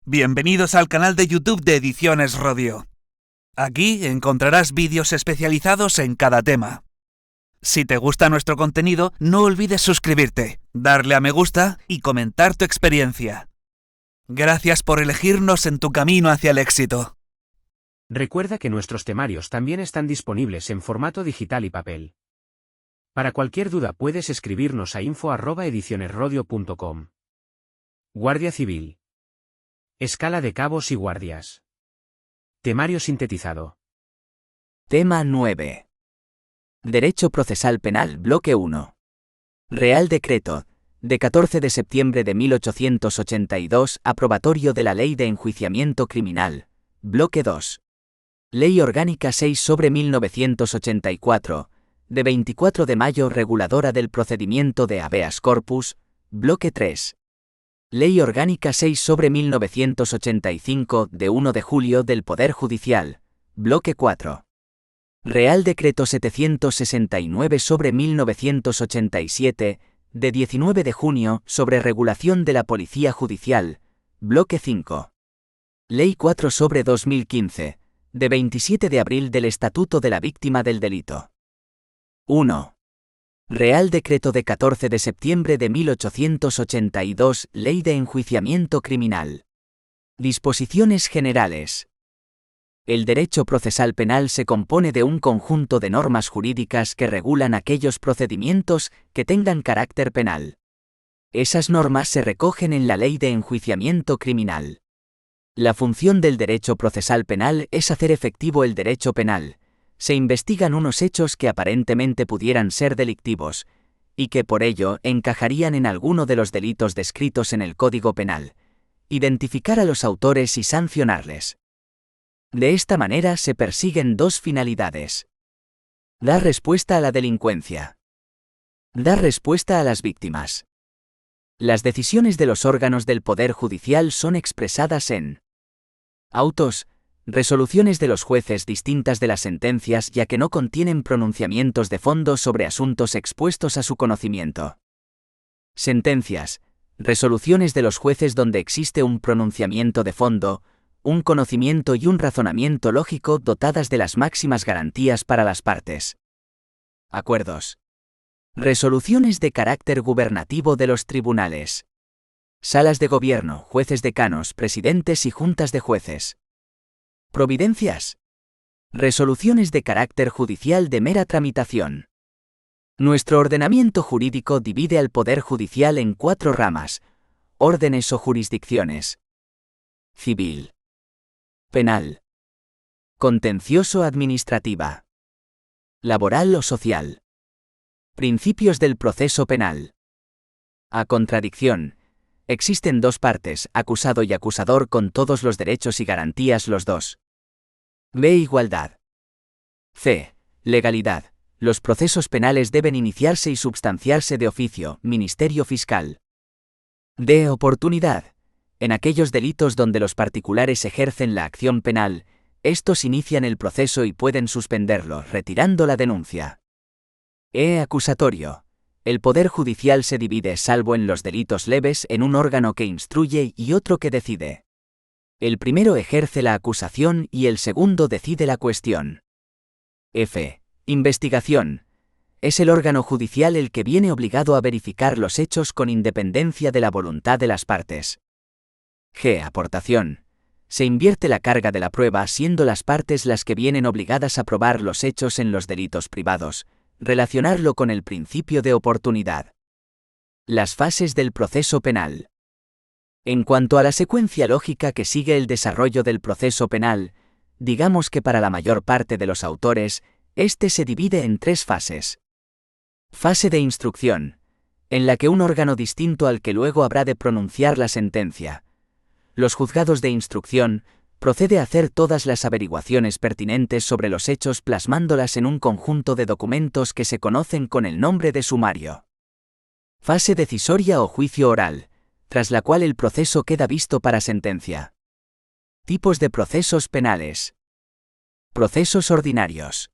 Bienvenidos al canal de YouTube de Ediciones Rodio. Aquí encontrarás vídeos especializados en cada tema. Si te gusta nuestro contenido, no olvides suscribirte, darle a me gusta y comentar tu experiencia. Gracias por elegirnos en tu camino hacia el éxito. Recuerda que nuestros temarios también están disponibles en formato digital y papel. Para cualquier duda puedes escribirnos a info@edicionesrodio.com. Guardia Civil. Escala de cabos y guardias. Temario sintetizado. Tema 9. Derecho Procesal Penal, Bloque 1. Real Decreto, de 14 de septiembre de 1882, aprobatorio de la Ley de Enjuiciamiento Criminal, Bloque 2. Ley Orgánica 6/1984, de 24 de mayo, reguladora del procedimiento de habeas corpus, Bloque 3. Ley Orgánica 6/1985, de 1 de julio del Poder Judicial, Bloque 4. Real Decreto 769/1987, de 19 de junio, sobre regulación de la Policía Judicial, Bloque 5. Ley 4/2015, de 27 de abril del Estatuto de la Víctima del Delito. 1. Real Decreto de 14 de septiembre de 1882, Ley de Enjuiciamiento Criminal. Disposiciones generales. El derecho procesal penal se compone de un conjunto de normas jurídicas que regulan aquellos procedimientos que tengan carácter penal. Esas normas se recogen en la Ley de Enjuiciamiento Criminal. La función del derecho procesal penal es hacer efectivo el derecho penal. Se investigan unos hechos que aparentemente pudieran ser delictivos, y que por ello encajarían en alguno de los delitos descritos en el Código Penal, identificar a los autores y sancionarles. De esta manera se persiguen dos finalidades: dar respuesta a la delincuencia, dar respuesta a las víctimas. Las decisiones de los órganos del Poder Judicial son expresadas en autos, resoluciones de los jueces distintas de las sentencias, ya que no contienen pronunciamientos de fondo sobre asuntos expuestos a su conocimiento. Sentencias, resoluciones de los jueces donde existe un pronunciamiento de fondo, un conocimiento y un razonamiento lógico dotadas de las máximas garantías para las partes. Acuerdos. Resoluciones de carácter gubernativo de los tribunales. Salas de gobierno, jueces decanos, presidentes y juntas de jueces. Providencias. Resoluciones de carácter judicial de mera tramitación. Nuestro ordenamiento jurídico divide al Poder Judicial en 4 ramas: órdenes o jurisdicciones. Civil. Penal. Contencioso-administrativa. Laboral o social. Principios del proceso penal. A contradicción. Existen 2 partes, acusado y acusador, con todos los derechos y garantías los dos. B. Igualdad. C. Legalidad. Los procesos penales deben iniciarse y substanciarse de oficio, Ministerio Fiscal. D. Oportunidad. En aquellos delitos donde los particulares ejercen la acción penal, estos inician el proceso y pueden suspenderlo, retirando la denuncia. E. Acusatorio. El Poder Judicial se divide, salvo en los delitos leves, en un órgano que instruye y otro que decide. El primero ejerce la acusación y el segundo decide la cuestión. F. Investigación. Es el órgano judicial el que viene obligado a verificar los hechos con independencia de la voluntad de las partes. G. Aportación. Se invierte la carga de la prueba, siendo las partes las que vienen obligadas a probar los hechos en los delitos privados, relacionarlo con el principio de oportunidad. Las fases del proceso penal. En cuanto a la secuencia lógica que sigue el desarrollo del proceso penal, digamos que para la mayor parte de los autores, este se divide en 3 fases. Fase de instrucción, en la que un órgano distinto al que luego habrá de pronunciar la sentencia, los juzgados de instrucción, procede a hacer todas las averiguaciones pertinentes sobre los hechos, plasmándolas en un conjunto de documentos que se conocen con el nombre de sumario. Fase decisoria o juicio oral, tras la cual el proceso queda visto para sentencia. Tipos de procesos penales. Procesos ordinarios.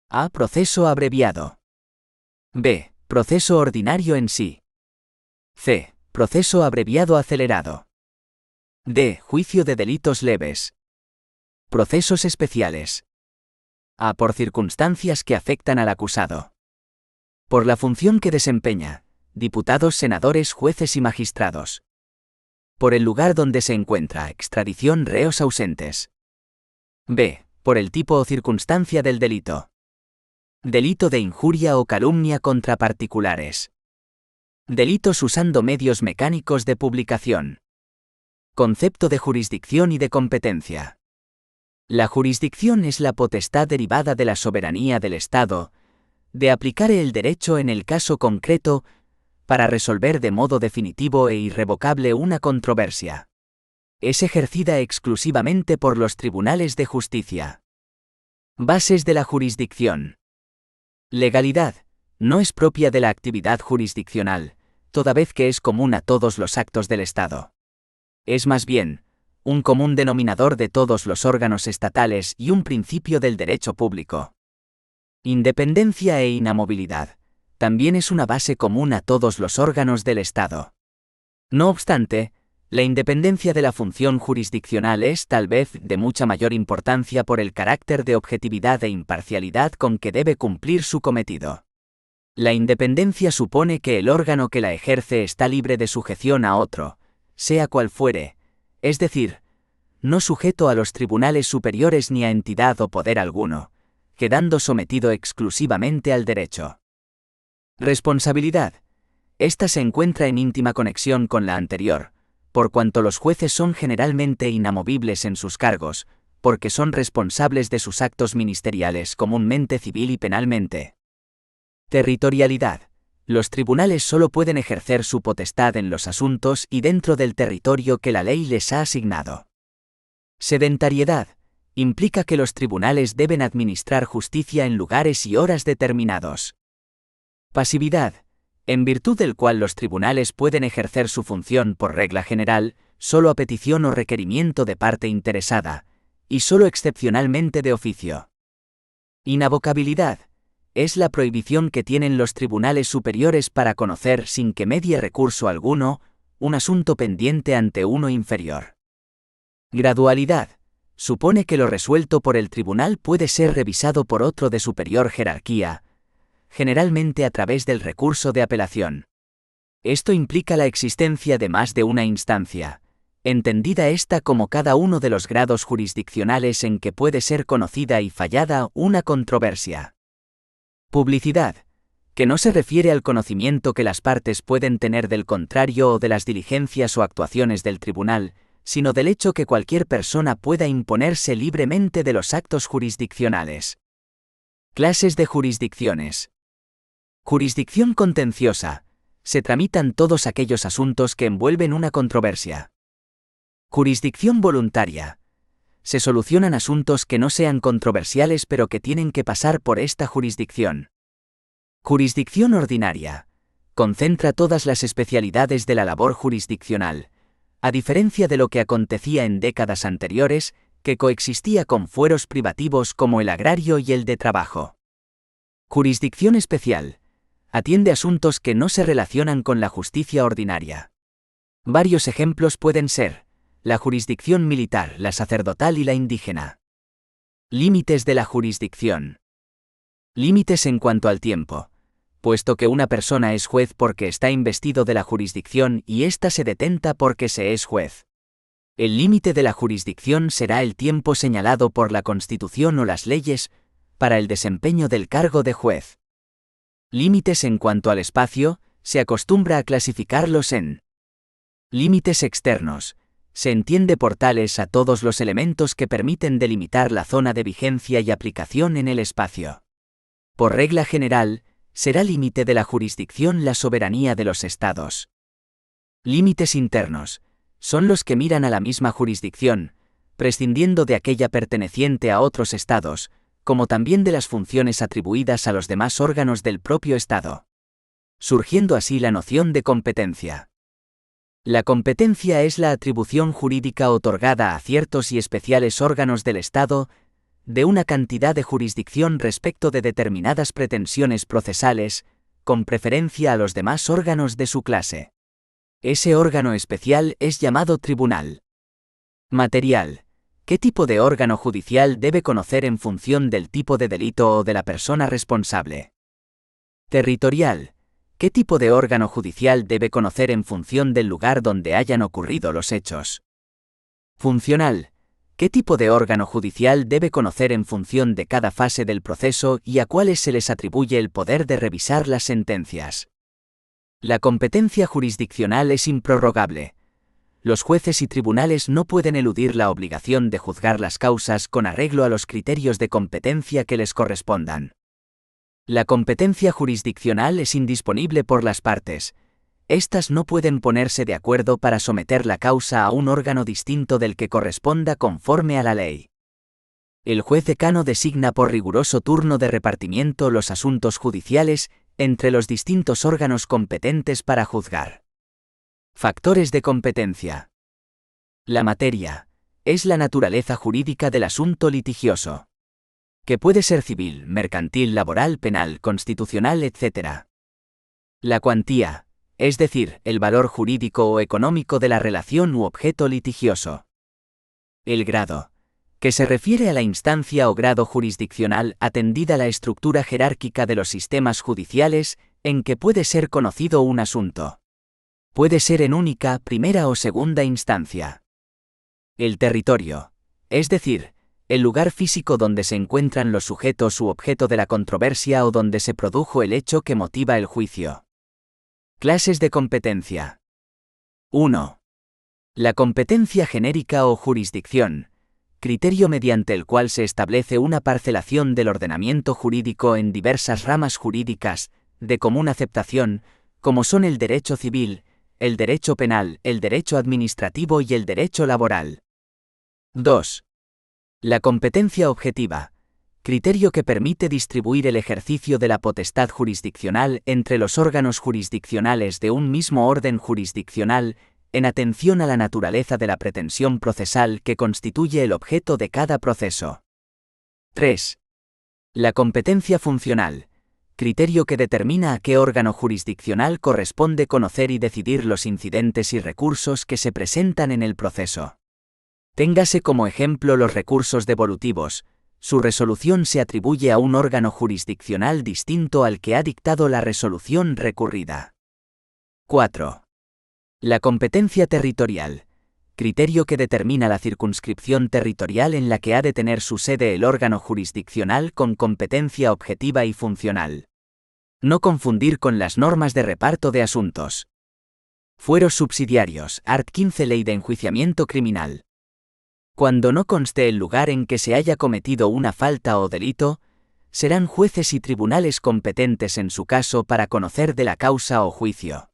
A. Proceso abreviado. B. Proceso ordinario en sí. C. Proceso abreviado acelerado. D. Juicio de delitos leves. Procesos especiales. A. Por circunstancias que afectan al acusado. Por la función que desempeña, diputados, senadores, jueces y magistrados. Por el lugar donde se encuentra, extradición, reos ausentes. B. Por el tipo o circunstancia del delito. Delito de injuria o calumnia contra particulares. Delitos usando medios mecánicos de publicación. Concepto de jurisdicción y de competencia. La jurisdicción es la potestad derivada de la soberanía del Estado, de aplicar el derecho en el caso concreto, para resolver de modo definitivo e irrevocable una controversia. Es ejercida exclusivamente por los tribunales de justicia. Bases de la jurisdicción. Legalidad. No es propia de la actividad jurisdiccional, toda vez que es común a todos los actos del Estado. Es más bien, un común denominador de todos los órganos estatales y un principio del derecho público. Independencia e inamovilidad. También es una base común a todos los órganos del Estado. No obstante, la independencia de la función jurisdiccional es tal vez de mucha mayor importancia por el carácter de objetividad e imparcialidad con que debe cumplir su cometido. La independencia supone que el órgano que la ejerce está libre de sujeción a otro, sea cual fuere, es decir, no sujeto a los tribunales superiores ni a entidad o poder alguno, quedando sometido exclusivamente al derecho. Responsabilidad. Esta se encuentra en íntima conexión con la anterior, por cuanto los jueces son generalmente inamovibles en sus cargos, porque son responsables de sus actos ministeriales comúnmente civil y penalmente. Territorialidad. Los tribunales solo pueden ejercer su potestad en los asuntos y dentro del territorio que la ley les ha asignado. Sedentariedad. Implica que los tribunales deben administrar justicia en lugares y horas determinados. Pasividad. En virtud del cual los tribunales pueden ejercer su función por regla general, solo a petición o requerimiento de parte interesada, y solo excepcionalmente de oficio. Inavocabilidad. Es la prohibición que tienen los tribunales superiores para conocer sin que medie recurso alguno, un asunto pendiente ante uno inferior. Gradualidad. Supone que lo resuelto por el tribunal puede ser revisado por otro de superior jerarquía, generalmente a través del recurso de apelación. Esto implica la existencia de más de una instancia, entendida esta como cada uno de los grados jurisdiccionales en que puede ser conocida y fallada una controversia. Publicidad, que no se refiere al conocimiento que las partes pueden tener del contrario o de las diligencias o actuaciones del tribunal, sino del hecho que cualquier persona pueda imponerse libremente de los actos jurisdiccionales. Clases de jurisdicciones. Jurisdicción contenciosa. Se tramitan todos aquellos asuntos que envuelven una controversia. Jurisdicción voluntaria. Se solucionan asuntos que no sean controversiales pero que tienen que pasar por esta jurisdicción. Jurisdicción ordinaria. Concentra todas las especialidades de la labor jurisdiccional, a diferencia de lo que acontecía en décadas anteriores, que coexistía con fueros privativos como el agrario y el de trabajo. Jurisdicción especial. Atiende asuntos que no se relacionan con la justicia ordinaria. Varios ejemplos pueden ser la jurisdicción militar, la sacerdotal y la indígena. Límites de la jurisdicción. Límites en cuanto al tiempo, puesto que una persona es juez porque está investido de la jurisdicción y ésta se detenta porque se es juez. El límite de la jurisdicción será el tiempo señalado por la Constitución o las leyes para el desempeño del cargo de juez. Límites en cuanto al espacio, se acostumbra a clasificarlos en límites externos. Se entiende por tales a todos los elementos que permiten delimitar la zona de vigencia y aplicación en el espacio. Por regla general, será límite de la jurisdicción la soberanía de los estados. Límites internos. Son los que miran a la misma jurisdicción, prescindiendo de aquella perteneciente a otros estados, como también de las funciones atribuidas a los demás órganos del propio estado. Surgiendo así la noción de competencia. La competencia es la atribución jurídica otorgada a ciertos y especiales órganos del Estado de una cantidad de jurisdicción respecto de determinadas pretensiones procesales, con preferencia a los demás órganos de su clase. Ese órgano especial es llamado tribunal. Material. ¿Qué tipo de órgano judicial debe conocer en función del tipo de delito o de la persona responsable? Territorial. ¿Qué tipo de órgano judicial debe conocer en función del lugar donde hayan ocurrido los hechos? Funcional. ¿Qué tipo de órgano judicial debe conocer en función de cada fase del proceso y a cuáles se les atribuye el poder de revisar las sentencias? La competencia jurisdiccional es improrrogable. Los jueces y tribunales no pueden eludir la obligación de juzgar las causas con arreglo a los criterios de competencia que les correspondan. La competencia jurisdiccional es indisponible por las partes. Estas no pueden ponerse de acuerdo para someter la causa a un órgano distinto del que corresponda conforme a la ley. El juez decano designa por riguroso turno de repartimiento los asuntos judiciales entre los distintos órganos competentes para juzgar. Factores de competencia. La materia es la naturaleza jurídica del asunto litigioso, que puede ser civil, mercantil, laboral, penal, constitucional, etc. La cuantía, es decir, el valor jurídico o económico de la relación u objeto litigioso. El grado, que se refiere a la instancia o grado jurisdiccional atendida la estructura jerárquica de los sistemas judiciales en que puede ser conocido un asunto. Puede ser en única, primera o segunda instancia. El territorio, es decir, el lugar físico donde se encuentran los sujetos u objeto de la controversia o donde se produjo el hecho que motiva el juicio. Clases de competencia. 1. La competencia genérica o jurisdicción, criterio mediante el cual se establece una parcelación del ordenamiento jurídico en diversas ramas jurídicas, de común aceptación, como son el derecho civil, el derecho penal, el derecho administrativo y el derecho laboral. 2. La competencia objetiva, criterio que permite distribuir el ejercicio de la potestad jurisdiccional entre los órganos jurisdiccionales de un mismo orden jurisdiccional, en atención a la naturaleza de la pretensión procesal que constituye el objeto de cada proceso. 3. La competencia funcional, criterio que determina a qué órgano jurisdiccional corresponde conocer y decidir los incidentes y recursos que se presentan en el proceso. Téngase como ejemplo los recursos devolutivos. Su resolución se atribuye a un órgano jurisdiccional distinto al que ha dictado la resolución recurrida. 4. La competencia territorial, criterio que determina la circunscripción territorial en la que ha de tener su sede el órgano jurisdiccional con competencia objetiva y funcional. No confundir con las normas de reparto de asuntos. Fueros subsidiarios, art. 15 Ley de Enjuiciamiento Criminal. Cuando no conste el lugar en que se haya cometido una falta o delito, serán jueces y tribunales competentes en su caso para conocer de la causa o juicio.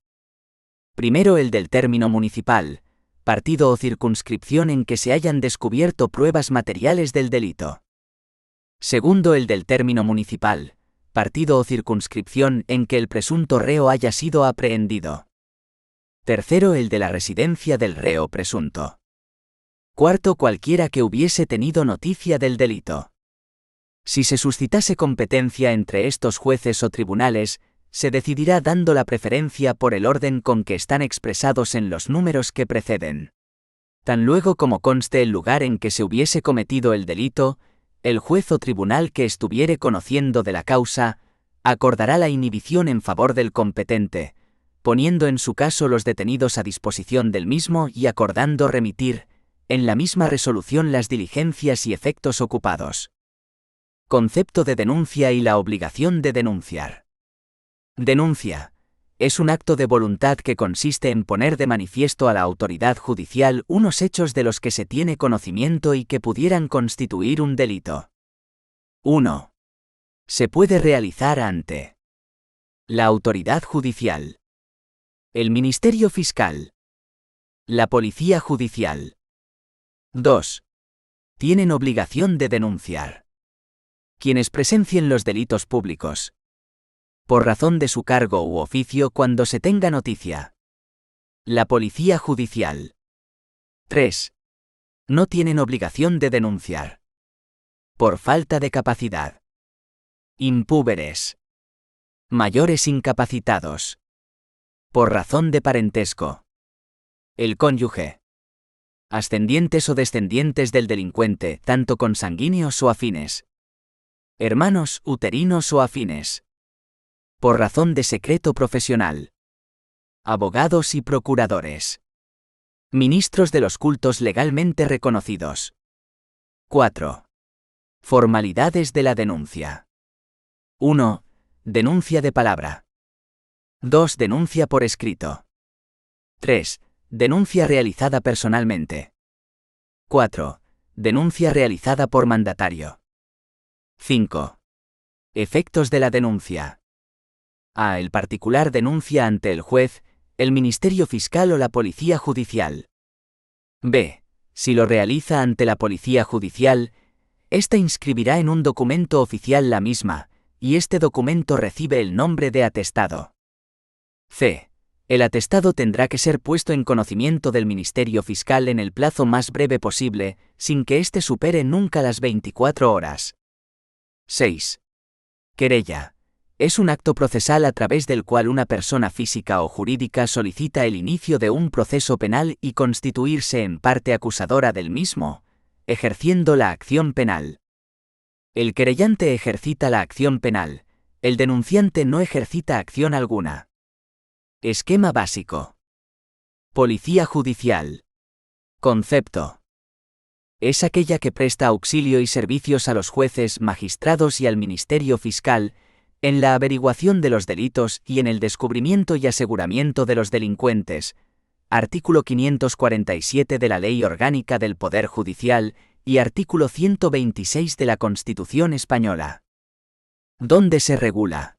Primero el del término municipal, partido o circunscripción en que se hayan descubierto pruebas materiales del delito. Segundo el del término municipal, partido o circunscripción en que el presunto reo haya sido aprehendido. Tercero el de la residencia del reo presunto. Cuarto cualquiera que hubiese tenido noticia del delito. Si se suscitase competencia entre estos jueces o tribunales, se decidirá dando la preferencia por el orden con que están expresados en los números que preceden. Tan luego como conste el lugar en que se hubiese cometido el delito, el juez o tribunal que estuviere conociendo de la causa, acordará la inhibición en favor del competente, poniendo en su caso los detenidos a disposición del mismo y acordando remitir, en la misma resolución las diligencias y efectos ocupados. Concepto de denuncia y la obligación de denunciar. Denuncia. Es un acto de voluntad que consiste en poner de manifiesto a la autoridad judicial unos hechos de los que se tiene conocimiento y que pudieran constituir un delito. 1. Se puede realizar ante la autoridad judicial, el Ministerio Fiscal, la Policía Judicial. 2. Tienen obligación de denunciar quienes presencien los delitos públicos, por razón de su cargo u oficio cuando se tenga noticia. La Policía Judicial. 3. No tienen obligación de denunciar por falta de capacidad. Impúberes. Mayores incapacitados. Por razón de parentesco. El cónyuge. Ascendientes o descendientes del delincuente, tanto consanguíneos o afines. Hermanos, uterinos o afines. Por razón de secreto profesional. Abogados y procuradores. Ministros de los cultos legalmente reconocidos. 4. Formalidades de la denuncia. 1. Denuncia de palabra. 2. Denuncia por escrito. 3. Denuncia realizada personalmente. 4. Denuncia realizada por mandatario. 5. Efectos de la denuncia. A. El particular denuncia ante el juez, el Ministerio Fiscal o la Policía Judicial. B. Si lo realiza ante la Policía Judicial, ésta inscribirá en un documento oficial la misma, y este documento recibe el nombre de atestado. C. El atestado tendrá que ser puesto en conocimiento del Ministerio Fiscal en el plazo más breve posible, sin que éste supere nunca las 24 horas. 6. Querella. Es un acto procesal a través del cual una persona física o jurídica solicita el inicio de un proceso penal y constituirse en parte acusadora del mismo, ejerciendo la acción penal. El querellante ejercita la acción penal, el denunciante no ejercita acción alguna. Esquema básico. Policía judicial. Concepto. Es aquella que presta auxilio y servicios a los jueces, magistrados y al Ministerio Fiscal, en la averiguación de los delitos y en el descubrimiento y aseguramiento de los delincuentes. Artículo 547 de la Ley Orgánica del Poder Judicial y artículo 126 de la Constitución Española. ¿Dónde se regula?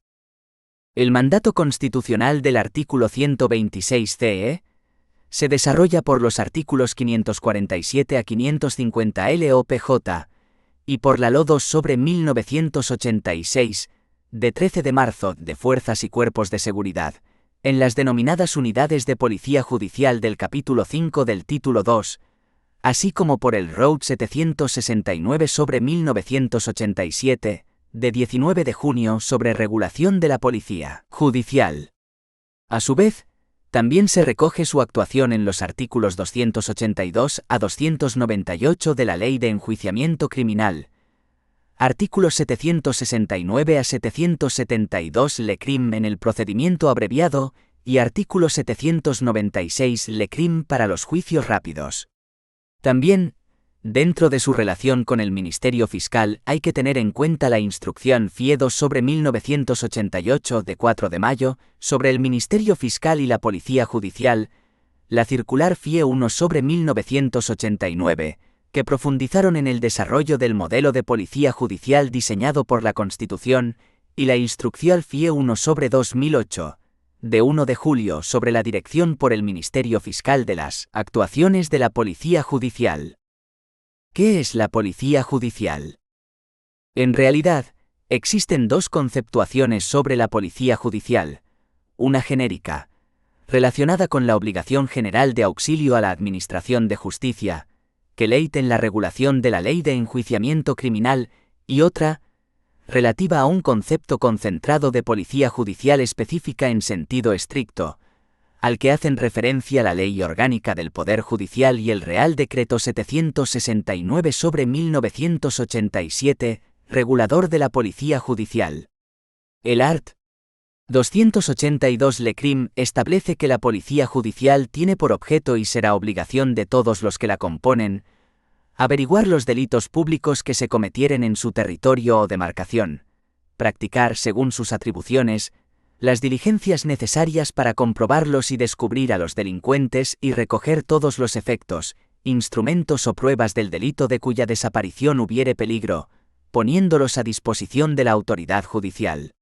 El mandato constitucional del artículo 126 CE se desarrolla por los artículos 547 a 550 LOPJ y por la Ley 2/1986, de 13 de marzo, de Fuerzas y Cuerpos de Seguridad, en las denominadas unidades de policía judicial del capítulo 5 del título 2, así como por el Road 769/1987, de 19 de junio sobre regulación de la policía judicial. A su vez, también se recoge su actuación en los artículos 282 a 298 de la Ley de Enjuiciamiento Criminal, artículos 769 a 772 LECRIM en el procedimiento abreviado y artículo 796 LECRIM para los juicios rápidos. También, dentro de su relación con el Ministerio Fiscal hay que tener en cuenta la Instrucción FIE 2/1988 de 4 de mayo sobre el Ministerio Fiscal y la Policía Judicial, la Circular FIE 1/1989, que profundizaron en el desarrollo del modelo de policía judicial diseñado por la Constitución, y la Instrucción FIE 1/2008, de 1 de julio sobre la dirección por el Ministerio Fiscal de las actuaciones de la Policía Judicial. ¿Qué es la Policía Judicial? En realidad, existen dos conceptuaciones sobre la Policía Judicial, una genérica, relacionada con la obligación general de auxilio a la Administración de Justicia, que leite en la regulación de la Ley de Enjuiciamiento Criminal, y otra, relativa a un concepto concentrado de policía judicial específica en sentido estricto, al que hacen referencia la Ley Orgánica del Poder Judicial y el Real Decreto 769/1987, regulador de la Policía Judicial. El art. 282 LECRIM establece que la Policía Judicial tiene por objeto y será obligación de todos los que la componen, averiguar los delitos públicos que se cometieren en su territorio o demarcación, practicar, según sus atribuciones, las diligencias necesarias para comprobarlos y descubrir a los delincuentes y recoger todos los efectos, instrumentos o pruebas del delito de cuya desaparición hubiere peligro, poniéndolos a disposición de la autoridad judicial.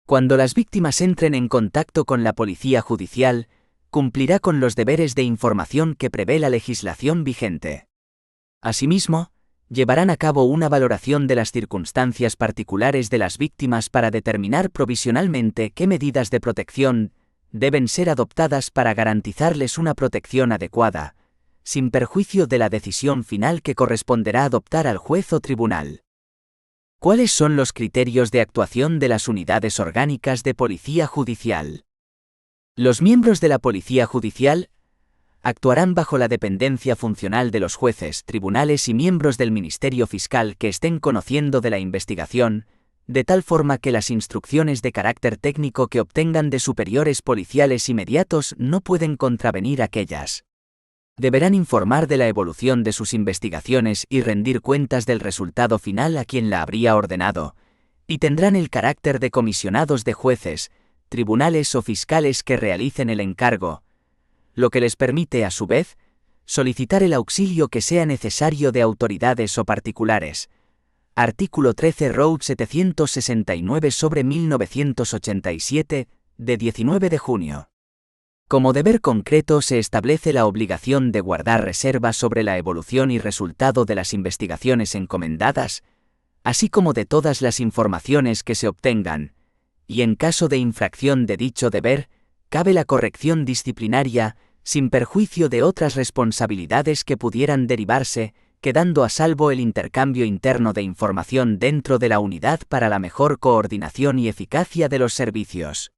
Cuando las víctimas entren en contacto con la Policía Judicial, cumplirá con los deberes de información que prevé la legislación vigente. Asimismo, llevarán a cabo una valoración de las circunstancias particulares de las víctimas para determinar provisionalmente qué medidas de protección deben ser adoptadas para garantizarles una protección adecuada, sin perjuicio de la decisión final que corresponderá adoptar al juez o tribunal. ¿Cuáles son los criterios de actuación de las unidades orgánicas de policía judicial? Los miembros de la Policía Judicial actuarán bajo la dependencia funcional de los jueces, tribunales y miembros del Ministerio Fiscal que estén conociendo de la investigación, de tal forma que las instrucciones de carácter técnico que obtengan de superiores policiales inmediatos no pueden contravenir aquellas. Deberán informar de la evolución de sus investigaciones y rendir cuentas del resultado final a quien la habría ordenado, y tendrán el carácter de comisionados de jueces, tribunales o fiscales que realicen el encargo, lo que les permite, a su vez, solicitar el auxilio que sea necesario de autoridades o particulares. Artículo 13 Road 769/1987, de 19 de junio. Como deber concreto se establece la obligación de guardar reserva sobre la evolución y resultado de las investigaciones encomendadas, así como de todas las informaciones que se obtengan, y en caso de infracción de dicho deber, cabe la corrección disciplinaria, sin perjuicio de otras responsabilidades que pudieran derivarse, quedando a salvo el intercambio interno de información dentro de la unidad para la mejor coordinación y eficacia de los servicios.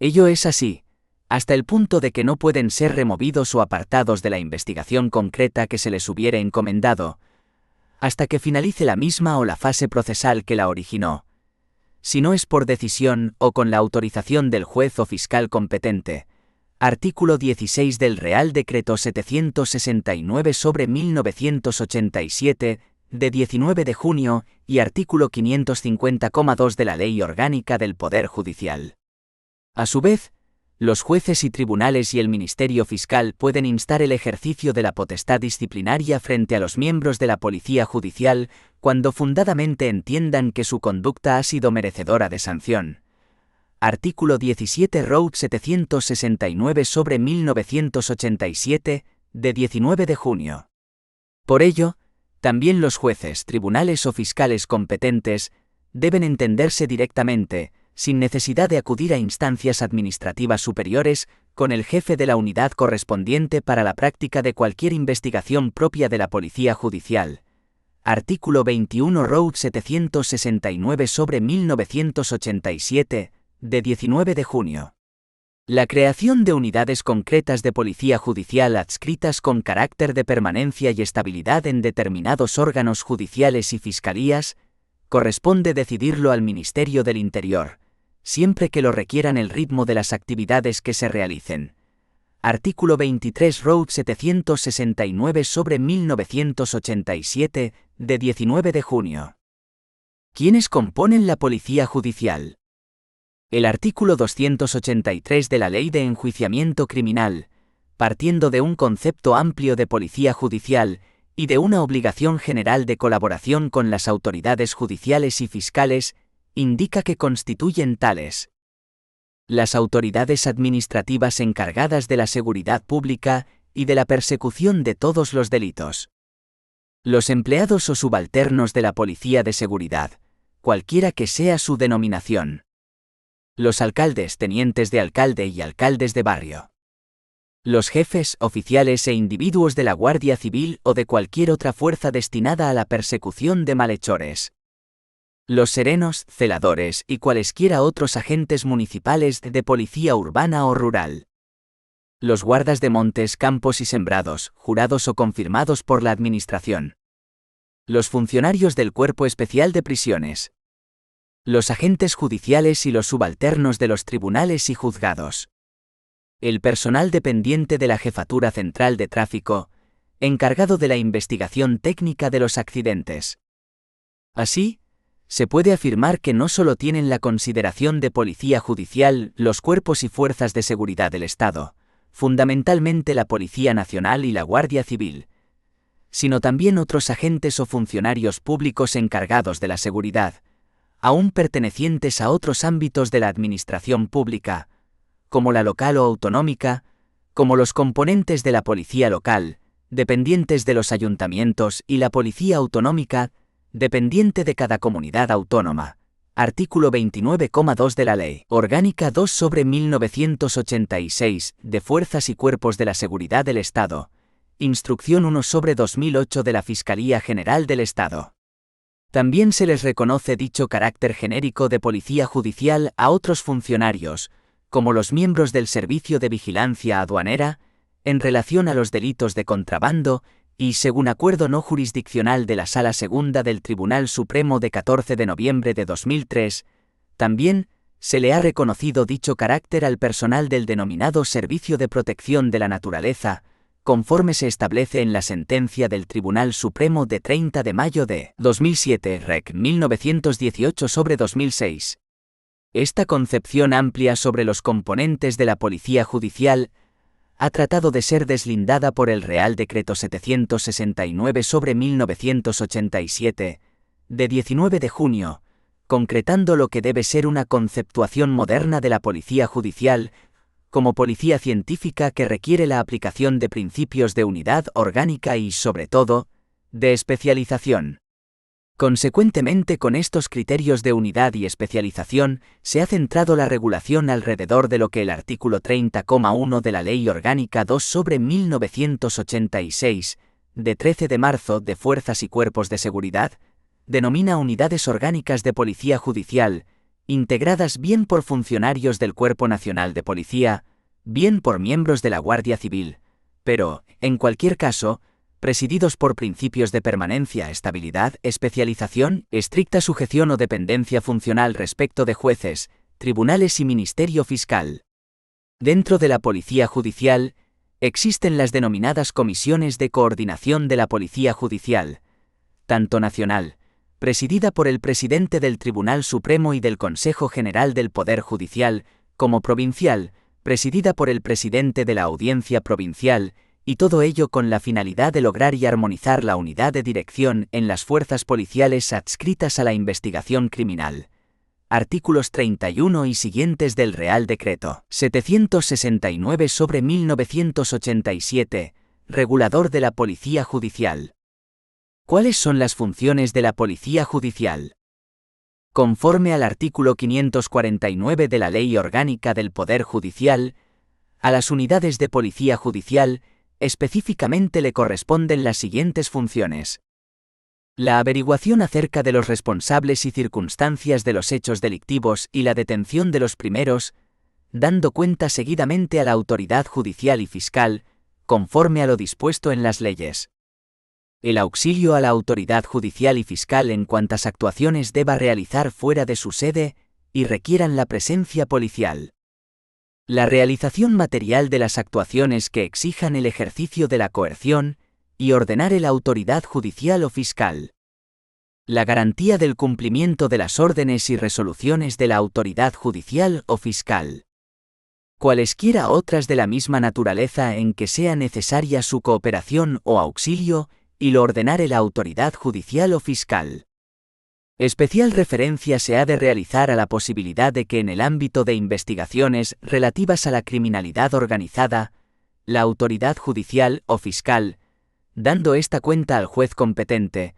Ello es así, hasta el punto de que no pueden ser removidos o apartados de la investigación concreta que se les hubiere encomendado, hasta que finalice la misma o la fase procesal que la originó, si no es por decisión o con la autorización del juez o fiscal competente. Artículo 16 del Real Decreto 769/1987, de 19 de junio, y artículo 550,2 de la Ley Orgánica del Poder Judicial. A su vez, los jueces y tribunales y el Ministerio Fiscal pueden instar el ejercicio de la potestad disciplinaria frente a los miembros de la Policía Judicial cuando fundadamente entiendan que su conducta ha sido merecedora de sanción. Artículo 17 Road 769/1987, de 19 de junio. Por ello, también los jueces, tribunales o fiscales competentes deben entenderse directamente, sin necesidad de acudir a instancias administrativas superiores, con el jefe de la unidad correspondiente para la práctica de cualquier investigación propia de la Policía Judicial. Artículo 21 Road 769/1987, de 19 de junio. La creación de unidades concretas de policía judicial adscritas con carácter de permanencia y estabilidad en determinados órganos judiciales y fiscalías, corresponde decidirlo al Ministerio del Interior, siempre que lo requieran el ritmo de las actividades que se realicen. Artículo 23 Road 769/1987, de 19 de junio. ¿Quiénes componen la Policía Judicial? El artículo 283 de la Ley de Enjuiciamiento Criminal, partiendo de un concepto amplio de policía judicial y de una obligación general de colaboración con las autoridades judiciales y fiscales, indica que constituyen tales: las autoridades administrativas encargadas de la seguridad pública y de la persecución de todos los delitos, los empleados o subalternos de la Policía de Seguridad, cualquiera que sea su denominación, los alcaldes, tenientes de alcalde y alcaldes de barrio, los jefes, oficiales e individuos de la Guardia Civil o de cualquier otra fuerza destinada a la persecución de malhechores, los serenos, celadores y cualesquiera otros agentes municipales de policía urbana o rural, los guardas de montes, campos y sembrados, jurados o confirmados por la Administración, los funcionarios del Cuerpo Especial de Prisiones, los agentes judiciales y los subalternos de los tribunales y juzgados, el personal dependiente de la Jefatura Central de Tráfico, encargado de la investigación técnica de los accidentes. Así, se puede afirmar que no solo tienen la consideración de policía judicial los cuerpos y fuerzas de seguridad del Estado, fundamentalmente la Policía Nacional y la Guardia Civil, sino también otros agentes o funcionarios públicos encargados de la seguridad, aún pertenecientes a otros ámbitos de la administración pública, como la local o autonómica, como los componentes de la policía local, dependientes de los ayuntamientos, y la policía autonómica, dependiente de cada comunidad autónoma. Artículo 29,2 de la Ley Orgánica 2/1986, de Fuerzas y Cuerpos de la Seguridad del Estado. Instrucción 1/2008 de la Fiscalía General del Estado. También se les reconoce dicho carácter genérico de policía judicial a otros funcionarios, como los miembros del Servicio de Vigilancia Aduanera, en relación a los delitos de contrabando, y según acuerdo no jurisdiccional de la Sala Segunda del Tribunal Supremo de 14 de noviembre de 2003, también se le ha reconocido dicho carácter al personal del denominado Servicio de Protección de la Naturaleza, conforme se establece en la sentencia del Tribunal Supremo de 30 de mayo de 2007, Rec. 1918/2006. Esta concepción amplia sobre los componentes de la Policía Judicial ha tratado de ser deslindada por el Real Decreto 769/1987, de 19 de junio, concretando lo que debe ser una conceptuación moderna de la Policía Judicial, como policía científica que requiere la aplicación de principios de unidad orgánica y, sobre todo, de especialización. Consecuentemente, con estos criterios de unidad y especialización, se ha centrado la regulación alrededor de lo que el artículo 30,1 de la Ley Orgánica 2/1986, de 13 de marzo de Fuerzas y Cuerpos de Seguridad, denomina unidades orgánicas de policía judicial, integradas bien por funcionarios del Cuerpo Nacional de Policía, bien por miembros de la Guardia Civil, pero, en cualquier caso, presididos por principios de permanencia, estabilidad, especialización, estricta sujeción o dependencia funcional respecto de jueces, tribunales y Ministerio Fiscal. Dentro de la Policía Judicial, existen las denominadas Comisiones de Coordinación de la Policía Judicial, tanto nacional, presidida por el presidente del Tribunal Supremo y del Consejo General del Poder Judicial, como provincial, presidida por el presidente de la Audiencia Provincial, y todo ello con la finalidad de lograr y armonizar la unidad de dirección en las fuerzas policiales adscritas a la investigación criminal. Artículos 31 y siguientes del Real Decreto 769/1987, regulador de la Policía Judicial. ¿Cuáles son las funciones de la Policía Judicial? Conforme al artículo 549 de la Ley Orgánica del Poder Judicial, a las unidades de Policía Judicial específicamente le corresponden las siguientes funciones: la averiguación acerca de los responsables y circunstancias de los hechos delictivos y la detención de los primeros, dando cuenta seguidamente a la autoridad judicial y fiscal, conforme a lo dispuesto en las leyes. El auxilio a la autoridad judicial y fiscal en cuantas actuaciones deba realizar fuera de su sede y requieran la presencia policial. La realización material de las actuaciones que exijan el ejercicio de la coerción y ordenar la autoridad judicial o fiscal. La garantía del cumplimiento de las órdenes y resoluciones de la autoridad judicial o fiscal. Cualesquiera otras de la misma naturaleza en que sea necesaria su cooperación o auxilio y lo ordenare la autoridad judicial o fiscal. Especial referencia se ha de realizar a la posibilidad de que en el ámbito de investigaciones relativas a la criminalidad organizada, la autoridad judicial o fiscal, dando esta cuenta al juez competente,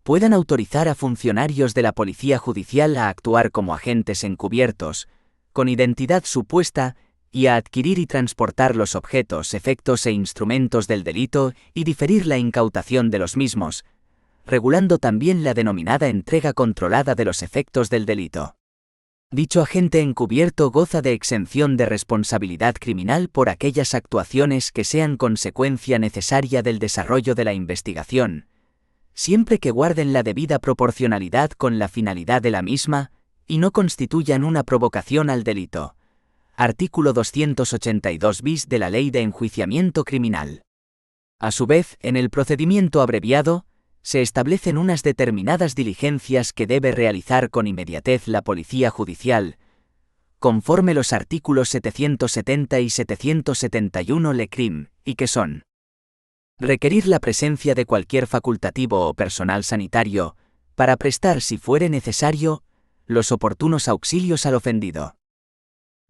puedan autorizar a funcionarios de la Policía Judicial a actuar como agentes encubiertos, con identidad supuesta, y a adquirir y transportar los objetos, efectos e instrumentos del delito y diferir la incautación de los mismos, regulando también la denominada entrega controlada de los efectos del delito. Dicho agente encubierto goza de exención de responsabilidad criminal por aquellas actuaciones que sean consecuencia necesaria del desarrollo de la investigación, siempre que guarden la debida proporcionalidad con la finalidad de la misma y no constituyan una provocación al delito. Artículo 282 bis de la Ley de Enjuiciamiento Criminal. A su vez, en el procedimiento abreviado, se establecen unas determinadas diligencias que debe realizar con inmediatez la Policía Judicial, conforme los artículos 770 y 771 LECRIM, y que son: requerir la presencia de cualquier facultativo o personal sanitario, para prestar, si fuere necesario, los oportunos auxilios al ofendido.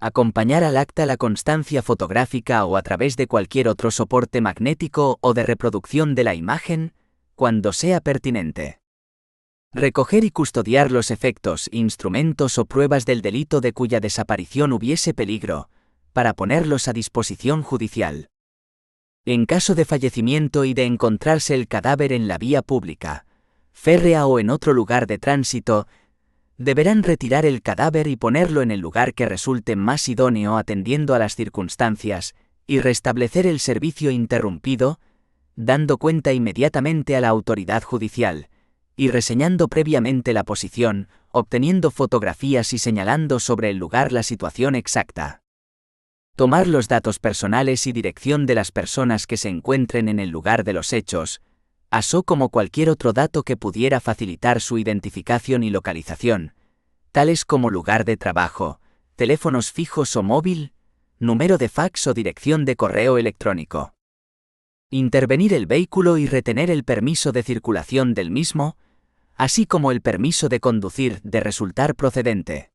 Acompañar al acta la constancia fotográfica o a través de cualquier otro soporte magnético o de reproducción de la imagen, cuando sea pertinente. Recoger y custodiar los efectos, instrumentos o pruebas del delito de cuya desaparición hubiese peligro, para ponerlos a disposición judicial. En caso de fallecimiento y de encontrarse el cadáver en la vía pública, férrea o en otro lugar de tránsito, deberán retirar el cadáver y ponerlo en el lugar que resulte más idóneo atendiendo a las circunstancias, y restablecer el servicio interrumpido, dando cuenta inmediatamente a la autoridad judicial, y reseñando previamente la posición, obteniendo fotografías y señalando sobre el lugar la situación exacta. Tomar los datos personales y dirección de las personas que se encuentren en el lugar de los hechos, así como cualquier otro dato que pudiera facilitar su identificación y localización, tales como lugar de trabajo, teléfonos fijos o móvil, número de fax o dirección de correo electrónico. Intervenir el vehículo y retener el permiso de circulación del mismo, así como el permiso de conducir de resultar procedente.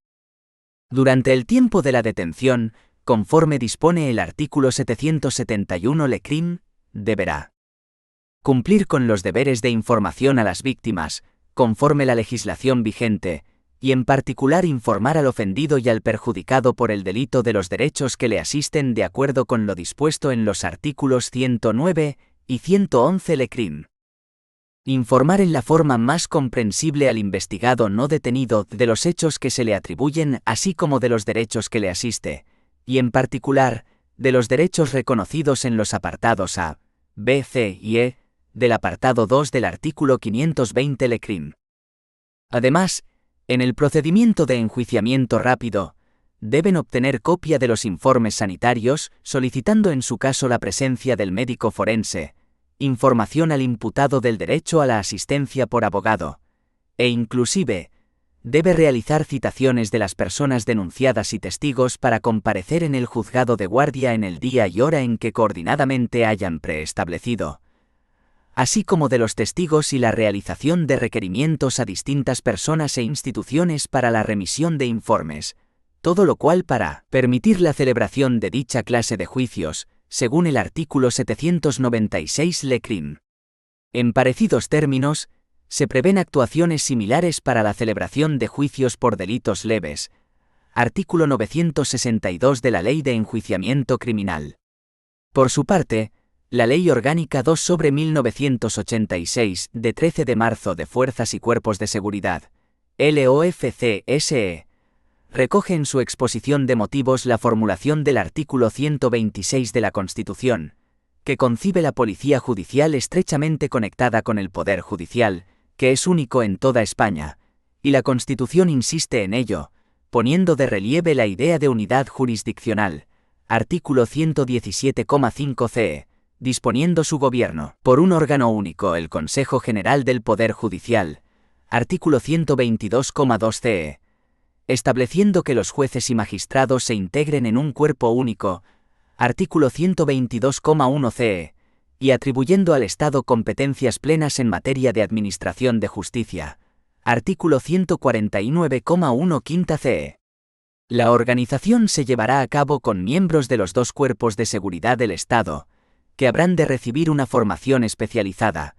Durante el tiempo de la detención, conforme dispone el artículo 771 LECRIM, deberá cumplir con los deberes de información a las víctimas, conforme la legislación vigente, y en particular informar al ofendido y al perjudicado por el delito de los derechos que le asisten de acuerdo con lo dispuesto en los artículos 109 y 111 LECRIM. Informar en la forma más comprensible al investigado no detenido de los hechos que se le atribuyen así como de los derechos que le asiste, y en particular, de los derechos reconocidos en los apartados A, B, C y E, del apartado 2 del artículo 520 LECRIM. Además, en el procedimiento de enjuiciamiento rápido, deben obtener copia de los informes sanitarios, solicitando en su caso la presencia del médico forense, información al imputado del derecho a la asistencia por abogado, e inclusive, debe realizar citaciones de las personas denunciadas y testigos para comparecer en el juzgado de guardia en el día y hora en que coordinadamente hayan preestablecido, así como de los testigos y la realización de requerimientos a distintas personas e instituciones para la remisión de informes, todo lo cual para permitir la celebración de dicha clase de juicios, según el artículo 796 LECRIM. En parecidos términos, se prevén actuaciones similares para la celebración de juicios por delitos leves, artículo 962 de la Ley de Enjuiciamiento Criminal. Por su parte, la Ley Orgánica 2/1986, de 13 de marzo de Fuerzas y Cuerpos de Seguridad, LOFC-SE, recoge en su exposición de motivos la formulación del artículo 126 de la Constitución, que concibe la policía judicial estrechamente conectada con el Poder Judicial, que es único en toda España, y la Constitución insiste en ello, poniendo de relieve la idea de unidad jurisdiccional, artículo 117,5 CE, disponiendo su gobierno por un órgano único, el Consejo General del Poder Judicial, artículo 122,2 CE, estableciendo que los jueces y magistrados se integren en un cuerpo único, artículo 122,1 CE, y atribuyendo al Estado competencias plenas en materia de administración de justicia, artículo 149,1 quinta CE. La organización se llevará a cabo con miembros de los dos cuerpos de seguridad del Estado, que habrán de recibir una formación especializada,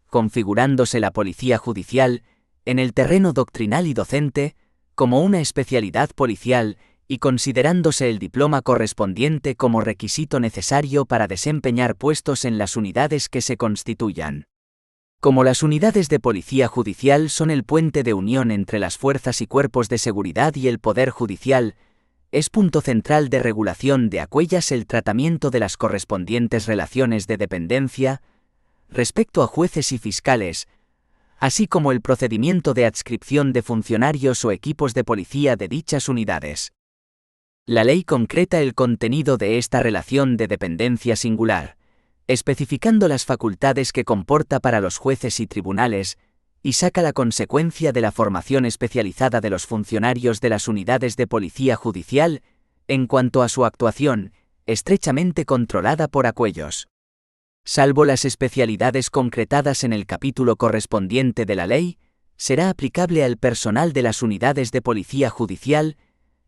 configurándose la policía judicial, en el terreno doctrinal y docente, como una especialidad policial, y considerándose el diploma correspondiente como requisito necesario para desempeñar puestos en las unidades que se constituyan. Como las unidades de policía judicial son el puente de unión entre las fuerzas y cuerpos de seguridad y el Poder Judicial, es punto central de regulación de aquellas el tratamiento de las correspondientes relaciones de dependencia respecto a jueces y fiscales, así como el procedimiento de adscripción de funcionarios o equipos de policía de dichas unidades. La ley concreta el contenido de esta relación de dependencia singular, especificando las facultades que comporta para los jueces y tribunales, y saca la consecuencia de la formación especializada de los funcionarios de las unidades de policía judicial, en cuanto a su actuación, estrechamente controlada por aquellos. Salvo las especialidades concretadas en el capítulo correspondiente de la ley, será aplicable al personal de las unidades de policía judicial,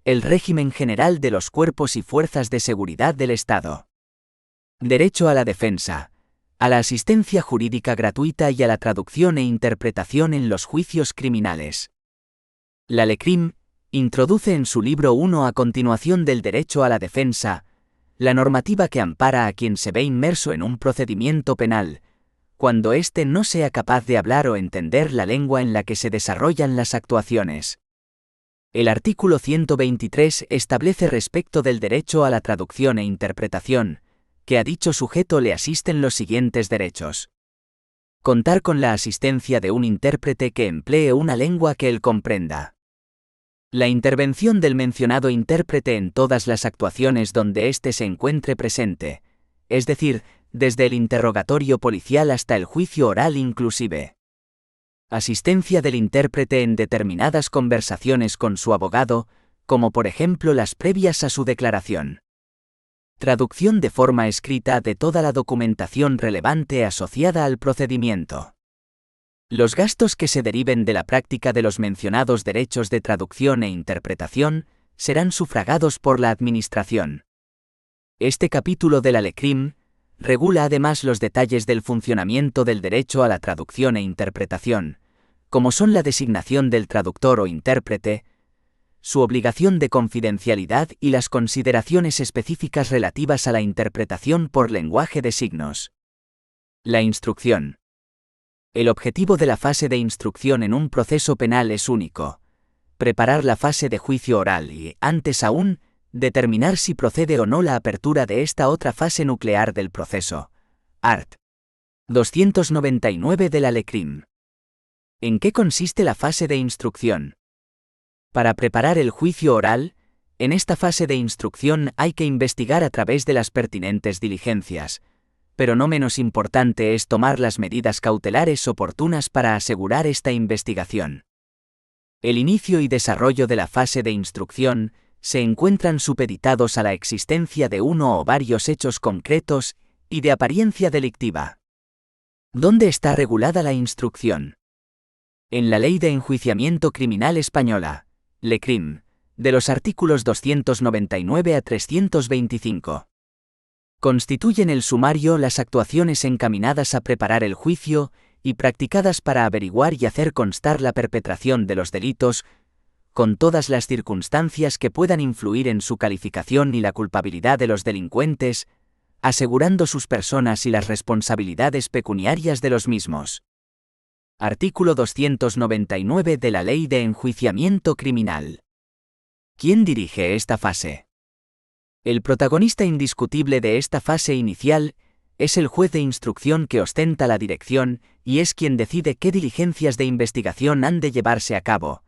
el régimen general de los cuerpos y fuerzas de seguridad del Estado. Derecho a la defensa, a la asistencia jurídica gratuita y a la traducción e interpretación en los juicios criminales. La LECRIM introduce en su libro 1 a continuación del derecho a la defensa, la normativa que ampara a quien se ve inmerso en un procedimiento penal, cuando éste no sea capaz de hablar o entender la lengua en la que se desarrollan las actuaciones. El artículo 123 establece respecto del derecho a la traducción e interpretación, que a dicho sujeto le asisten los siguientes derechos. Contar con la asistencia de un intérprete que emplee una lengua que él comprenda. La intervención del mencionado intérprete en todas las actuaciones donde éste se encuentre presente, es decir, desde el interrogatorio policial hasta el juicio oral inclusive. Asistencia del intérprete en determinadas conversaciones con su abogado, como por ejemplo las previas a su declaración. Traducción de forma escrita de toda la documentación relevante asociada al procedimiento. Los gastos que se deriven de la práctica de los mencionados derechos de traducción e interpretación serán sufragados por la Administración. Este capítulo de la LECRIM regula además los detalles del funcionamiento del derecho a la traducción e interpretación, como son la designación del traductor o intérprete, su obligación de confidencialidad y las consideraciones específicas relativas a la interpretación por lenguaje de signos. La instrucción. El objetivo de la fase de instrucción en un proceso penal es único: preparar la fase de juicio oral y, antes aún, determinar si procede o no la apertura de esta otra fase nuclear del proceso. Art. 299 de la LECRIM. ¿En qué consiste la fase de instrucción? Para preparar el juicio oral, en esta fase de instrucción hay que investigar a través de las pertinentes diligencias, pero no menos importante es tomar las medidas cautelares oportunas para asegurar esta investigación. El inicio y desarrollo de la fase de instrucción se encuentran supeditados a la existencia de uno o varios hechos concretos y de apariencia delictiva. ¿Dónde está regulada la instrucción? En la Ley de Enjuiciamiento Criminal Española, LECRIM, de los artículos 299 a 325. Constituyen el sumario las actuaciones encaminadas a preparar el juicio y practicadas para averiguar y hacer constar la perpetración de los delitos, con todas las circunstancias que puedan influir en su calificación y la culpabilidad de los delincuentes, asegurando sus personas y las responsabilidades pecuniarias de los mismos. Artículo 299 de la Ley de Enjuiciamiento Criminal. ¿Quién dirige esta fase? El protagonista indiscutible de esta fase inicial es el juez de instrucción, que ostenta la dirección y es quien decide qué diligencias de investigación han de llevarse a cabo,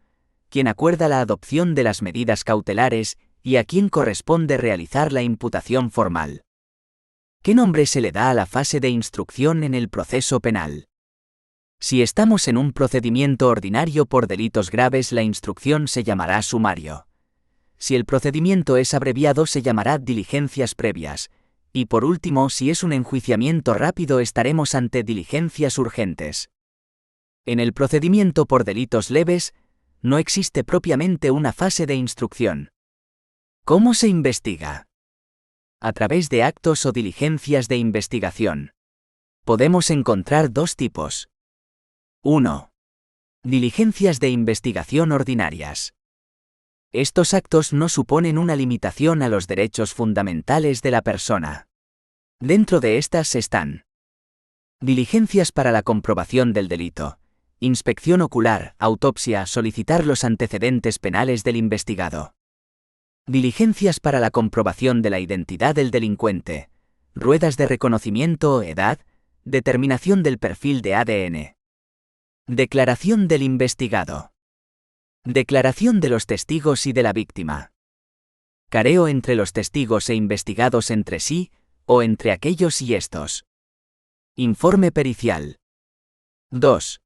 quien acuerda la adopción de las medidas cautelares y a quien corresponde realizar la imputación formal. ¿Qué nombre se le da a la fase de instrucción en el proceso penal? Si estamos en un procedimiento ordinario por delitos graves, la instrucción se llamará sumario. Si el procedimiento es abreviado, se llamará diligencias previas, y por último, si es un enjuiciamiento rápido, estaremos ante diligencias urgentes. En el procedimiento por delitos leves, no existe propiamente una fase de instrucción. ¿Cómo se investiga? A través de actos o diligencias de investigación. Podemos encontrar dos tipos. 1. Diligencias de investigación ordinarias. Estos actos no suponen una limitación a los derechos fundamentales de la persona. Dentro de estas están: diligencias para la comprobación del delito, inspección ocular, autopsia, solicitar los antecedentes penales del investigado. Diligencias para la comprobación de la identidad del delincuente, ruedas de reconocimiento, edad, determinación del perfil de ADN. Declaración del investigado. Declaración de los testigos y de la víctima. Careo entre los testigos e investigados entre sí, o entre aquellos y estos. Informe pericial. 2.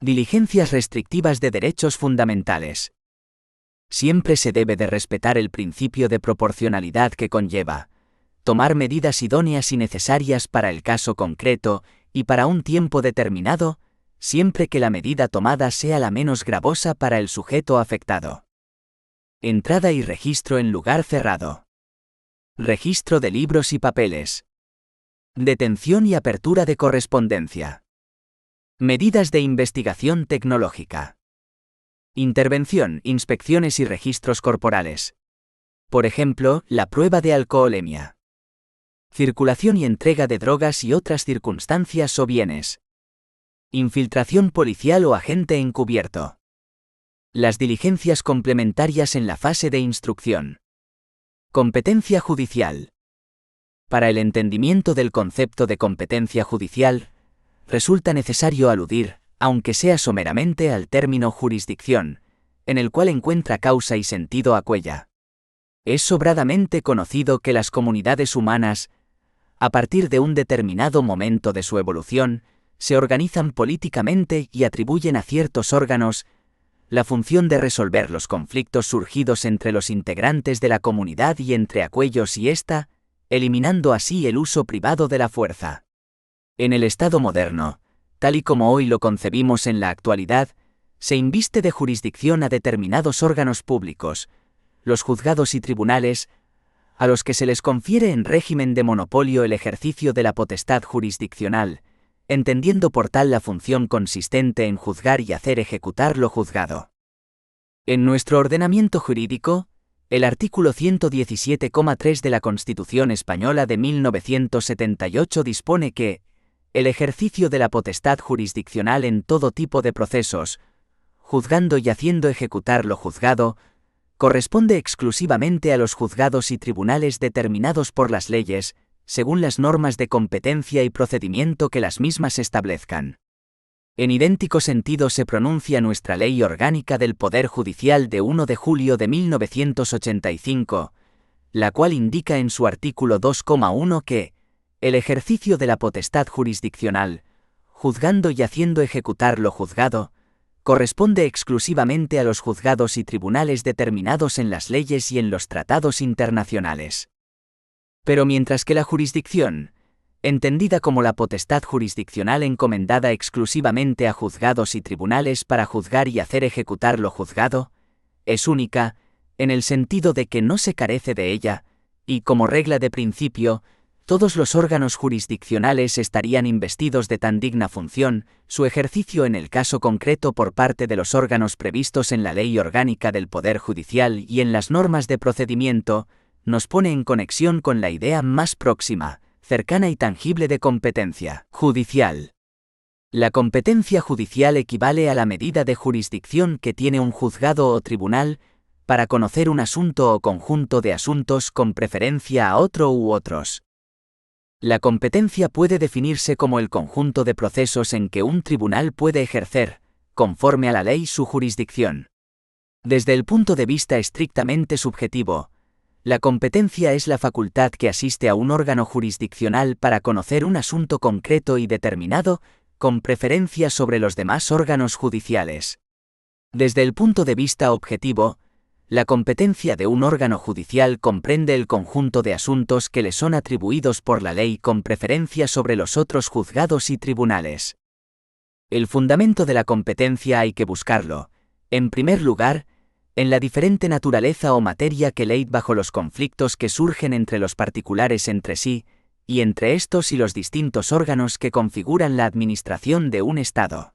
Diligencias restrictivas de derechos fundamentales. Siempre se debe de respetar el principio de proporcionalidad que conlleva tomar medidas idóneas y necesarias para el caso concreto y para un tiempo determinado, siempre que la medida tomada sea la menos gravosa para el sujeto afectado. Entrada y registro en lugar cerrado. Registro de libros y papeles. Detención y apertura de correspondencia. Medidas de investigación tecnológica. Intervención, inspecciones y registros corporales. Por ejemplo, la prueba de alcoholemia. Circulación y entrega de drogas y otras circunstancias o bienes. Infiltración policial o agente encubierto. Las diligencias complementarias en la fase de instrucción. Competencia judicial. Para el entendimiento del concepto de competencia judicial, resulta necesario aludir, aunque sea someramente, al término jurisdicción, en el cual encuentra causa y sentido aquella. Es sobradamente conocido que las comunidades humanas, a partir de un determinado momento de su evolución, se organizan políticamente y atribuyen a ciertos órganos la función de resolver los conflictos surgidos entre los integrantes de la comunidad y entre aquellos y ésta, eliminando así el uso privado de la fuerza. En el Estado moderno, tal y como hoy lo concebimos en la actualidad, se inviste de jurisdicción a determinados órganos públicos, los juzgados y tribunales, a los que se les confiere en régimen de monopolio el ejercicio de la potestad jurisdiccional, entendiendo por tal la función consistente en juzgar y hacer ejecutar lo juzgado. En nuestro ordenamiento jurídico, el artículo 117,3 de la Constitución Española de 1978 dispone que el ejercicio de la potestad jurisdiccional en todo tipo de procesos, juzgando y haciendo ejecutar lo juzgado, corresponde exclusivamente a los juzgados y tribunales determinados por las leyes, según las normas de competencia y procedimiento que las mismas establezcan. En idéntico sentido se pronuncia nuestra Ley Orgánica del Poder Judicial de 1 de julio de 1985, la cual indica en su artículo 2,1 que el ejercicio de la potestad jurisdiccional, juzgando y haciendo ejecutar lo juzgado, corresponde exclusivamente a los juzgados y tribunales determinados en las leyes y en los tratados internacionales. Pero mientras que la jurisdicción, entendida como la potestad jurisdiccional encomendada exclusivamente a juzgados y tribunales para juzgar y hacer ejecutar lo juzgado, es única, en el sentido de que no se carece de ella, y como regla de principio, todos los órganos jurisdiccionales estarían investidos de tan digna función, su ejercicio en el caso concreto por parte de los órganos previstos en la Ley Orgánica del Poder Judicial y en las normas de procedimiento, nos pone en conexión con la idea más próxima, cercana y tangible de competencia judicial. La competencia judicial equivale a la medida de jurisdicción que tiene un juzgado o tribunal para conocer un asunto o conjunto de asuntos con preferencia a otro u otros. La competencia puede definirse como el conjunto de procesos en que un tribunal puede ejercer, conforme a la ley, su jurisdicción. Desde el punto de vista estrictamente subjetivo, la competencia es la facultad que asiste a un órgano jurisdiccional para conocer un asunto concreto y determinado, con preferencia sobre los demás órganos judiciales. Desde el punto de vista objetivo, la competencia de un órgano judicial comprende el conjunto de asuntos que le son atribuidos por la ley con preferencia sobre los otros juzgados y tribunales. El fundamento de la competencia hay que buscarlo, en primer lugar, en la diferente naturaleza o materia que ley bajo los conflictos que surgen entre los particulares entre sí, y entre estos y los distintos órganos que configuran la administración de un Estado.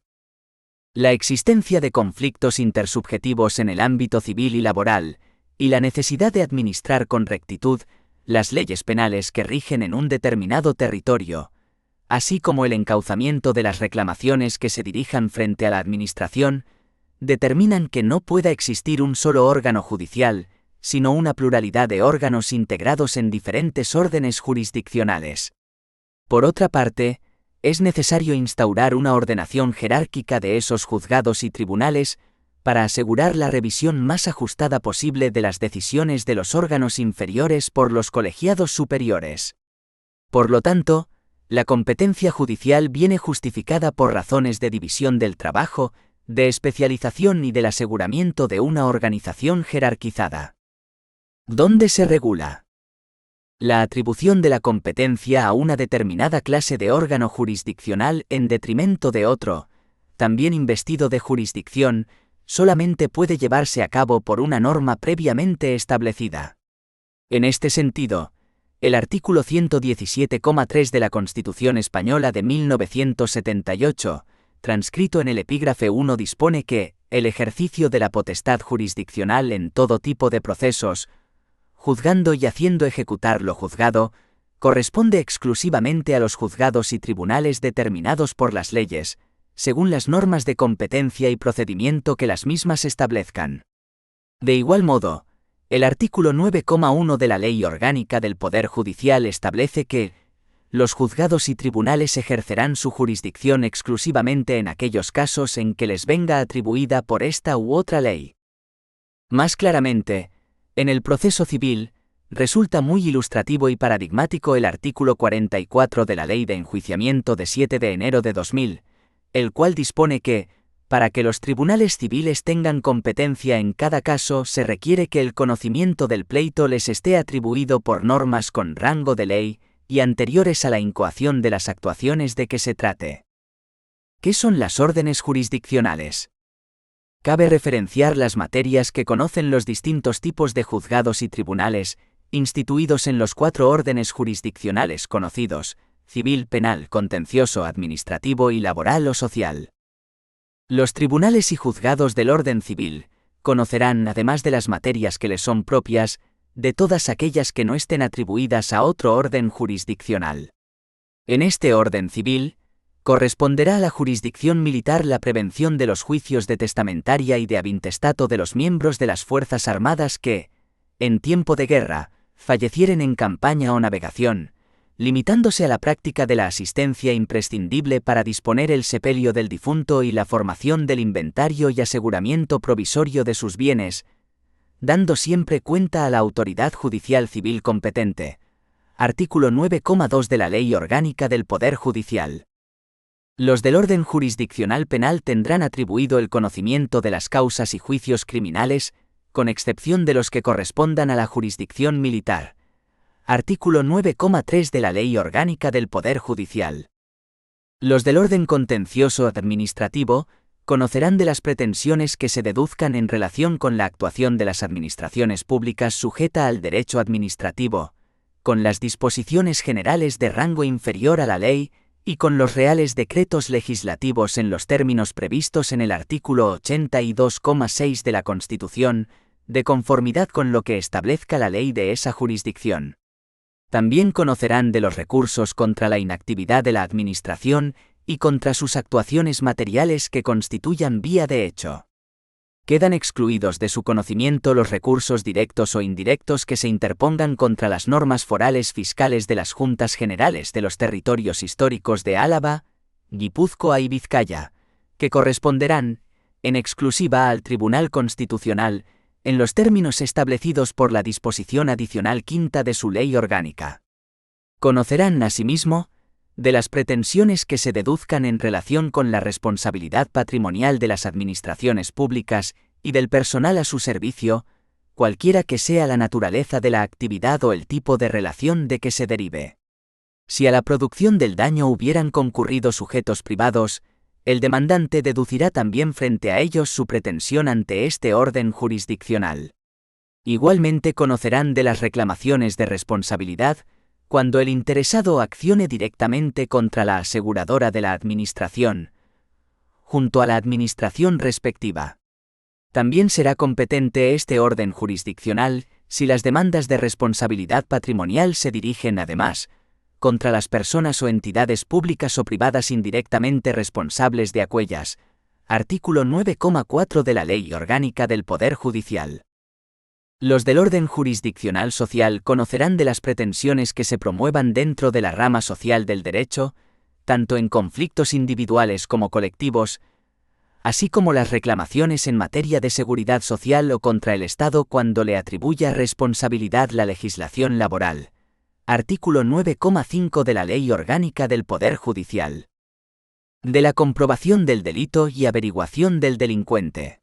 La existencia de conflictos intersubjetivos en el ámbito civil y laboral, y la necesidad de administrar con rectitud las leyes penales que rigen en un determinado territorio, así como el encauzamiento de las reclamaciones que se dirijan frente a la administración, determinan que no pueda existir un solo órgano judicial, sino una pluralidad de órganos integrados en diferentes órdenes jurisdiccionales. Por otra parte, es necesario instaurar una ordenación jerárquica de esos juzgados y tribunales para asegurar la revisión más ajustada posible de las decisiones de los órganos inferiores por los colegiados superiores. Por lo tanto, la competencia judicial viene justificada por razones de división del trabajo, de especialización y del aseguramiento de una organización jerarquizada. ¿Dónde se regula? La atribución de la competencia a una determinada clase de órgano jurisdiccional en detrimento de otro, también investido de jurisdicción, solamente puede llevarse a cabo por una norma previamente establecida. En este sentido, el artículo 117,3 de la Constitución Española de 1978, transcrito en el epígrafe 1, dispone que el ejercicio de la potestad jurisdiccional en todo tipo de procesos, juzgando y haciendo ejecutar lo juzgado, corresponde exclusivamente a los juzgados y tribunales determinados por las leyes, según las normas de competencia y procedimiento que las mismas establezcan. De igual modo, el artículo 9,1 de la Ley Orgánica del Poder Judicial establece que los juzgados y tribunales ejercerán su jurisdicción exclusivamente en aquellos casos en que les venga atribuida por esta u otra ley. Más claramente, en el proceso civil, resulta muy ilustrativo y paradigmático el artículo 44 de la Ley de Enjuiciamiento de 7 de enero de 2000, el cual dispone que, para que los tribunales civiles tengan competencia en cada caso, se requiere que el conocimiento del pleito les esté atribuido por normas con rango de ley y anteriores a la incoación de las actuaciones de que se trate. ¿Qué son las órdenes jurisdiccionales? Cabe referenciar las materias que conocen los distintos tipos de juzgados y tribunales, instituidos en los 4 órdenes jurisdiccionales conocidos: civil, penal, contencioso, administrativo y laboral o social. Los tribunales y juzgados del orden civil conocerán, además de las materias que les son propias, de todas aquellas que no estén atribuidas a otro orden jurisdiccional. En este orden civil, corresponderá a la jurisdicción militar la prevención de los juicios de testamentaria y de avintestato de los miembros de las Fuerzas Armadas que, en tiempo de guerra, fallecieren en campaña o navegación, limitándose a la práctica de la asistencia imprescindible para disponer el sepelio del difunto y la formación del inventario y aseguramiento provisorio de sus bienes, dando siempre cuenta a la autoridad judicial civil competente. Artículo 9,2 de la Ley Orgánica del Poder Judicial. Los del orden jurisdiccional penal tendrán atribuido el conocimiento de las causas y juicios criminales, con excepción de los que correspondan a la jurisdicción militar. Artículo 9,3 de la Ley Orgánica del Poder Judicial. Los del orden contencioso administrativo conocerán de las pretensiones que se deduzcan en relación con la actuación de las administraciones públicas sujeta al derecho administrativo, con las disposiciones generales de rango inferior a la ley y con los reales decretos legislativos en los términos previstos en el artículo 82,6 de la Constitución, de conformidad con lo que establezca la ley de esa jurisdicción. También conocerán de los recursos contra la inactividad de la Administración y contra sus actuaciones materiales que constituyan vía de hecho. Quedan excluidos de su conocimiento los recursos directos o indirectos que se interpongan contra las normas forales fiscales de las Juntas Generales de los territorios históricos de Álava, Guipúzcoa y Vizcaya, que corresponderán, en exclusiva al Tribunal Constitucional, en los términos establecidos por la disposición adicional quinta de su ley orgánica. Conocerán, asimismo, de las pretensiones que se deduzcan en relación con la responsabilidad patrimonial de las administraciones públicas y del personal a su servicio, cualquiera que sea la naturaleza de la actividad o el tipo de relación de que se derive. Si a la producción del daño hubieran concurrido sujetos privados, el demandante deducirá también frente a ellos su pretensión ante este orden jurisdiccional. Igualmente conocerán de las reclamaciones de responsabilidad, cuando el interesado accione directamente contra la aseguradora de la Administración, junto a la Administración respectiva. También será competente este orden jurisdiccional si las demandas de responsabilidad patrimonial se dirigen, además, contra las personas o entidades públicas o privadas indirectamente responsables de aquellas. Artículo 9,4 de la Ley Orgánica del Poder Judicial. Los del orden jurisdiccional social conocerán de las pretensiones que se promuevan dentro de la rama social del derecho, tanto en conflictos individuales como colectivos, así como las reclamaciones en materia de seguridad social o contra el Estado cuando le atribuya responsabilidad la legislación laboral. Artículo 9,5 de la Ley Orgánica del Poder Judicial. De la comprobación del delito y averiguación del delincuente.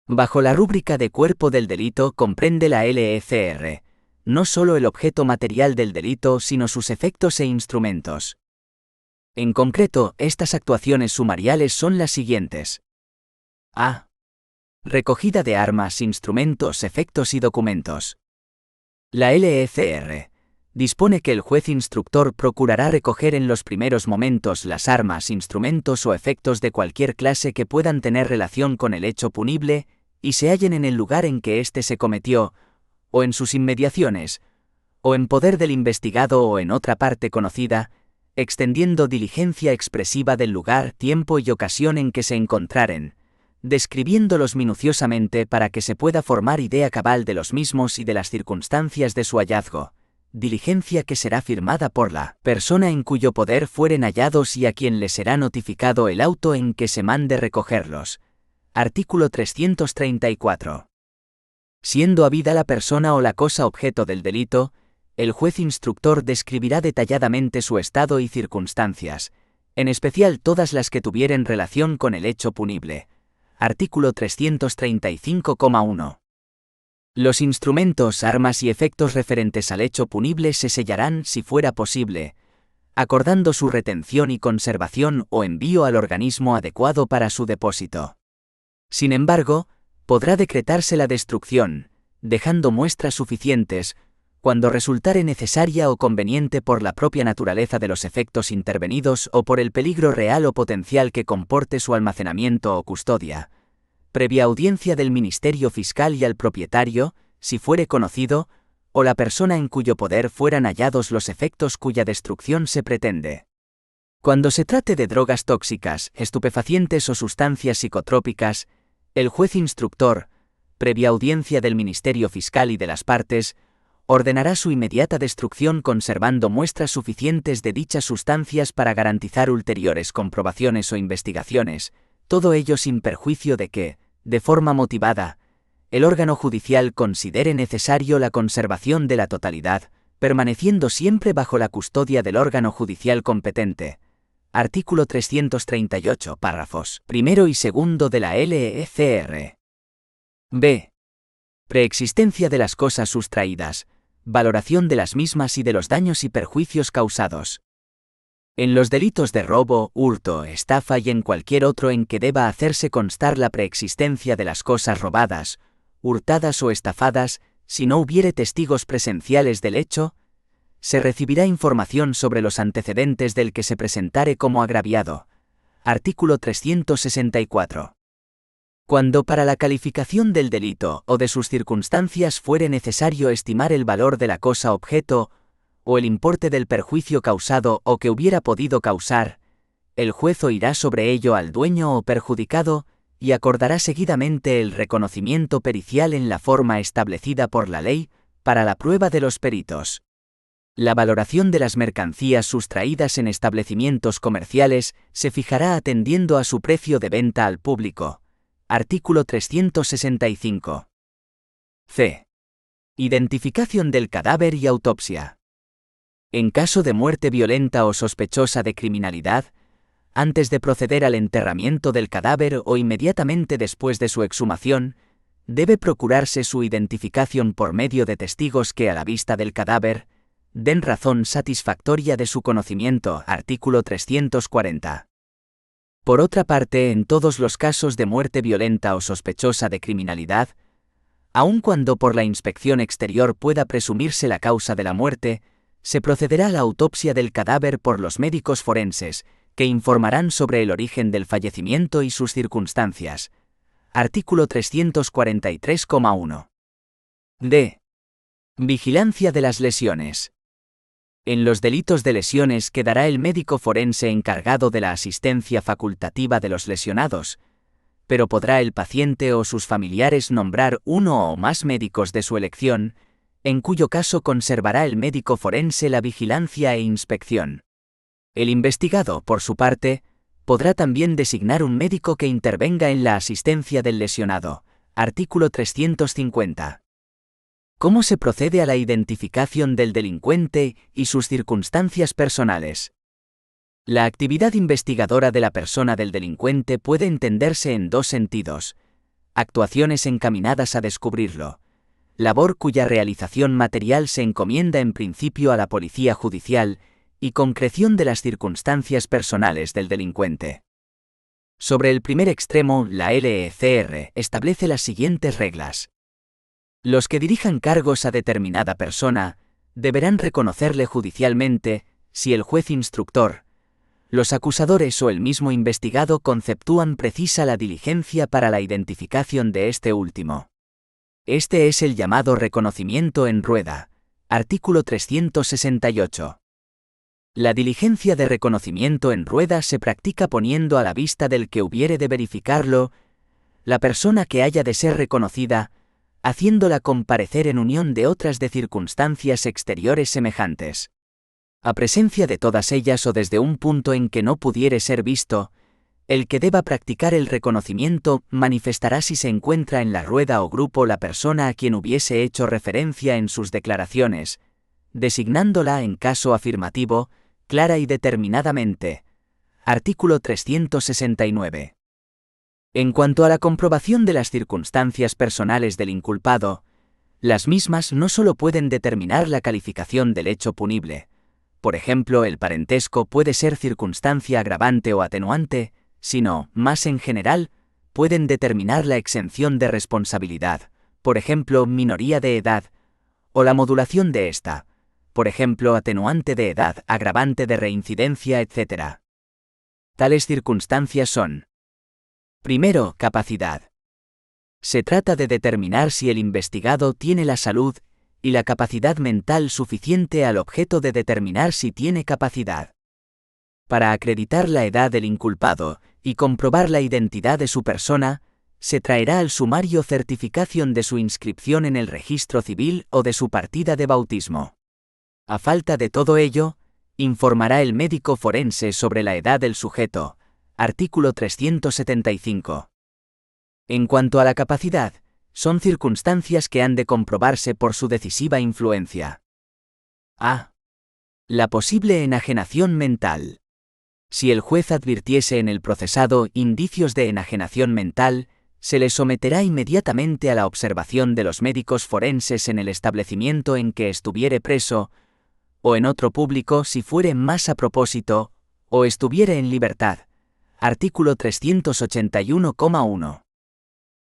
Bajo la rúbrica de cuerpo del delito comprende la LECR, no solo el objeto material del delito sino sus efectos e instrumentos. En concreto, estas actuaciones sumariales son las siguientes. A. Recogida de armas, instrumentos, efectos y documentos. La LECR dispone que el juez instructor procurará recoger en los primeros momentos las armas, instrumentos o efectos de cualquier clase que puedan tener relación con el hecho punible y se hallen en el lugar en que éste se cometió, o en sus inmediaciones, o en poder del investigado o en otra parte conocida, extendiendo diligencia expresiva del lugar, tiempo y ocasión en que se encontraren, describiéndolos minuciosamente para que se pueda formar idea cabal de los mismos y de las circunstancias de su hallazgo, diligencia que será firmada por la persona en cuyo poder fueren hallados y a quien le será notificado el auto en que se mande recogerlos. Artículo 334. Siendo habida la persona o la cosa objeto del delito, el juez instructor describirá detalladamente su estado y circunstancias, en especial todas las que tuvieren relación con el hecho punible. Artículo 335,1. Los instrumentos, armas y efectos referentes al hecho punible se sellarán, si fuera posible, acordando su retención y conservación o envío al organismo adecuado para su depósito. Sin embargo, podrá decretarse la destrucción, dejando muestras suficientes, cuando resultare necesaria o conveniente por la propia naturaleza de los efectos intervenidos o por el peligro real o potencial que comporte su almacenamiento o custodia, previa audiencia del Ministerio Fiscal y al propietario, si fuere conocido, o la persona en cuyo poder fueran hallados los efectos cuya destrucción se pretende. Cuando se trate de drogas tóxicas, estupefacientes o sustancias psicotrópicas, el juez instructor, previa audiencia del Ministerio Fiscal y de las partes, ordenará su inmediata destrucción conservando muestras suficientes de dichas sustancias para garantizar ulteriores comprobaciones o investigaciones, todo ello sin perjuicio de que, de forma motivada, el órgano judicial considere necesario la conservación de la totalidad, permaneciendo siempre bajo la custodia del órgano judicial competente. Artículo 338, párrafos primero y segundo de la LECR. B. Preexistencia de las cosas sustraídas, valoración de las mismas y de los daños y perjuicios causados. En los delitos de robo, hurto, estafa y en cualquier otro en que deba hacerse constar la preexistencia de las cosas robadas, hurtadas o estafadas, si no hubiere testigos presenciales del hecho, se recibirá información sobre los antecedentes del que se presentare como agraviado. Artículo 364. Cuando para la calificación del delito o de sus circunstancias fuere necesario estimar el valor de la cosa objeto, o el importe del perjuicio causado o que hubiera podido causar, el juez oirá sobre ello al dueño o perjudicado, y acordará seguidamente el reconocimiento pericial en la forma establecida por la ley, para la prueba de los peritos. La valoración de las mercancías sustraídas en establecimientos comerciales se fijará atendiendo a su precio de venta al público. Artículo 365. C. Identificación del cadáver y autopsia. En caso de muerte violenta o sospechosa de criminalidad, antes de proceder al enterramiento del cadáver o inmediatamente después de su exhumación, debe procurarse su identificación por medio de testigos que a la vista del cadáver den razón satisfactoria de su conocimiento. Artículo 340. Por otra parte, en todos los casos de muerte violenta o sospechosa de criminalidad, aun cuando por la inspección exterior pueda presumirse la causa de la muerte, se procederá a la autopsia del cadáver por los médicos forenses, que informarán sobre el origen del fallecimiento y sus circunstancias. Artículo 343,1. D. Vigilancia de las lesiones. En los delitos de lesiones quedará el médico forense encargado de la asistencia facultativa de los lesionados, pero podrá el paciente o sus familiares nombrar uno o más médicos de su elección, en cuyo caso conservará el médico forense la vigilancia e inspección. El investigado, por su parte, podrá también designar un médico que intervenga en la asistencia del lesionado. Artículo 350. ¿Cómo se procede a la identificación del delincuente y sus circunstancias personales? La actividad investigadora de la persona del delincuente puede entenderse en dos sentidos: actuaciones encaminadas a descubrirlo, labor cuya realización material se encomienda en principio a la policía judicial, y concreción de las circunstancias personales del delincuente. Sobre el primer extremo, la LECR establece las siguientes reglas. Los que dirijan cargos a determinada persona deberán reconocerle judicialmente, si el juez instructor, los acusadores o el mismo investigado conceptúan precisa la diligencia para la identificación de este último. Este es el llamado reconocimiento en rueda. Artículo 368. La diligencia de reconocimiento en rueda se practica poniendo a la vista del que hubiere de verificarlo, la persona que haya de ser reconocida, haciéndola comparecer en unión de otras de circunstancias exteriores semejantes. A presencia de todas ellas o desde un punto en que no pudiere ser visto, el que deba practicar el reconocimiento manifestará si se encuentra en la rueda o grupo la persona a quien hubiese hecho referencia en sus declaraciones, designándola en caso afirmativo, clara y determinadamente. Artículo 369. En cuanto a la comprobación de las circunstancias personales del inculpado, las mismas no solo pueden determinar la calificación del hecho punible. Por ejemplo, el parentesco puede ser circunstancia agravante o atenuante, sino, más en general, pueden determinar la exención de responsabilidad, por ejemplo, minoría de edad, o la modulación de esta, por ejemplo, atenuante de edad, agravante de reincidencia, etc. Tales circunstancias son: primero, capacidad. Se trata de determinar si el investigado tiene la salud y la capacidad mental suficiente al objeto de determinar si tiene capacidad. Para acreditar la edad del inculpado y comprobar la identidad de su persona, se traerá al sumario certificación de su inscripción en el registro civil o de su partida de bautismo. A falta de todo ello, informará el médico forense sobre la edad del sujeto. Artículo 375. En cuanto a la capacidad, son circunstancias que han de comprobarse por su decisiva influencia. A. La posible enajenación mental. Si el juez advirtiese en el procesado indicios de enajenación mental, se le someterá inmediatamente a la observación de los médicos forenses en el establecimiento en que estuviere preso, o en otro público si fuere más a propósito, o estuviere en libertad. Artículo 381,1.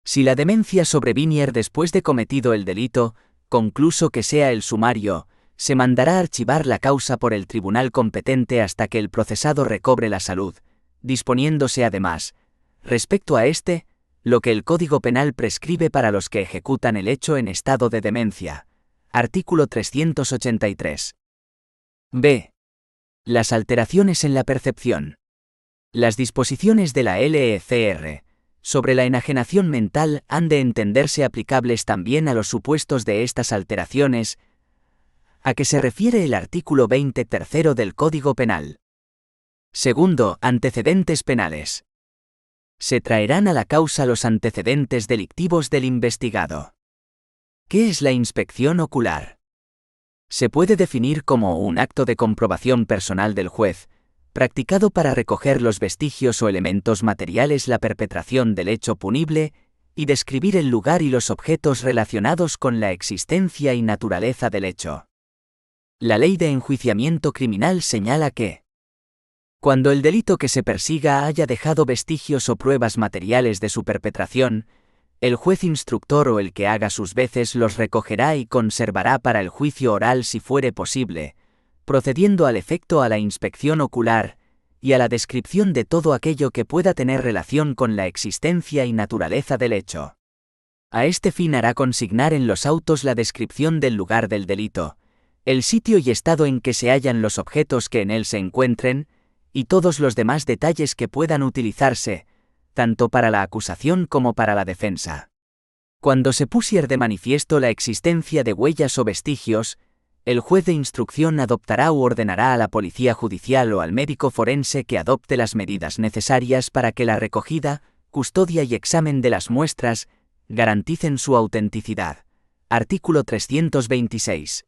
Si la demencia sobrevinier después de cometido el delito, concluso que sea el sumario, se mandará archivar la causa por el tribunal competente hasta que el procesado recobre la salud, disponiéndose además, respecto a este, lo que el Código Penal prescribe para los que ejecutan el hecho en estado de demencia. Artículo 383. B. Las alteraciones en la percepción. Las disposiciones de la LECR sobre la enajenación mental han de entenderse aplicables también a los supuestos de estas alteraciones, a que se refiere el artículo 20 tercero del Código Penal. Segundo, antecedentes penales. Se traerán a la causa los antecedentes delictivos del investigado. ¿Qué es la inspección ocular? Se puede definir como un acto de comprobación personal del juez, practicado para recoger los vestigios o elementos materiales la perpetración del hecho punible y describir el lugar y los objetos relacionados con la existencia y naturaleza del hecho. La Ley de Enjuiciamiento Criminal señala que cuando el delito que se persiga haya dejado vestigios o pruebas materiales de su perpetración, el juez instructor o el que haga sus veces los recogerá y conservará para el juicio oral si fuere posible, procediendo al efecto a la inspección ocular y a la descripción de todo aquello que pueda tener relación con la existencia y naturaleza del hecho. A este fin hará consignar en los autos la descripción del lugar del delito, el sitio y estado en que se hallan los objetos que en él se encuentren, y todos los demás detalles que puedan utilizarse, tanto para la acusación como para la defensa. Cuando se pusiere de manifiesto la existencia de huellas o vestigios, el juez de instrucción adoptará u ordenará a la policía judicial o al médico forense que adopte las medidas necesarias para que la recogida, custodia y examen de las muestras garanticen su autenticidad. Artículo 326.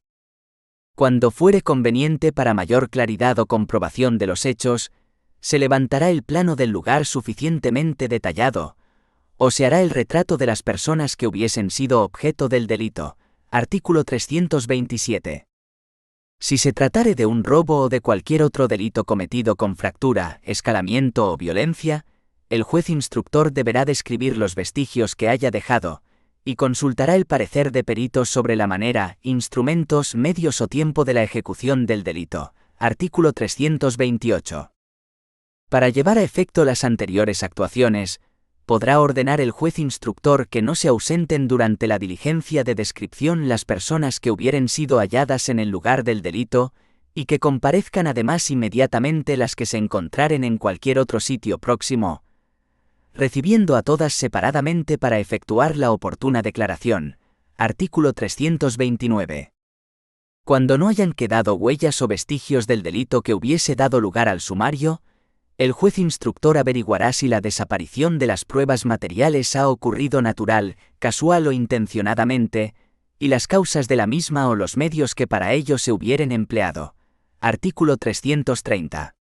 Cuando fuere conveniente para mayor claridad o comprobación de los hechos, se levantará el plano del lugar suficientemente detallado, o se hará el retrato de las personas que hubiesen sido objeto del delito. Artículo 327. Si se tratare de un robo o de cualquier otro delito cometido con fractura, escalamiento o violencia, el juez instructor deberá describir los vestigios que haya dejado, y consultará el parecer de peritos sobre la manera, instrumentos, medios o tiempo de la ejecución del delito. Artículo 328. Para llevar a efecto las anteriores actuaciones, podrá ordenar el juez instructor que no se ausenten durante la diligencia de descripción las personas que hubieren sido halladas en el lugar del delito, y que comparezcan además inmediatamente las que se encontraren en cualquier otro sitio próximo, recibiendo a todas separadamente para efectuar la oportuna declaración. Artículo 329. Cuando no hayan quedado huellas o vestigios del delito que hubiese dado lugar al sumario, el juez instructor averiguará si la desaparición de las pruebas materiales ha ocurrido natural, casual o intencionadamente, y las causas de la misma o los medios que para ello se hubieren empleado. Artículo 330.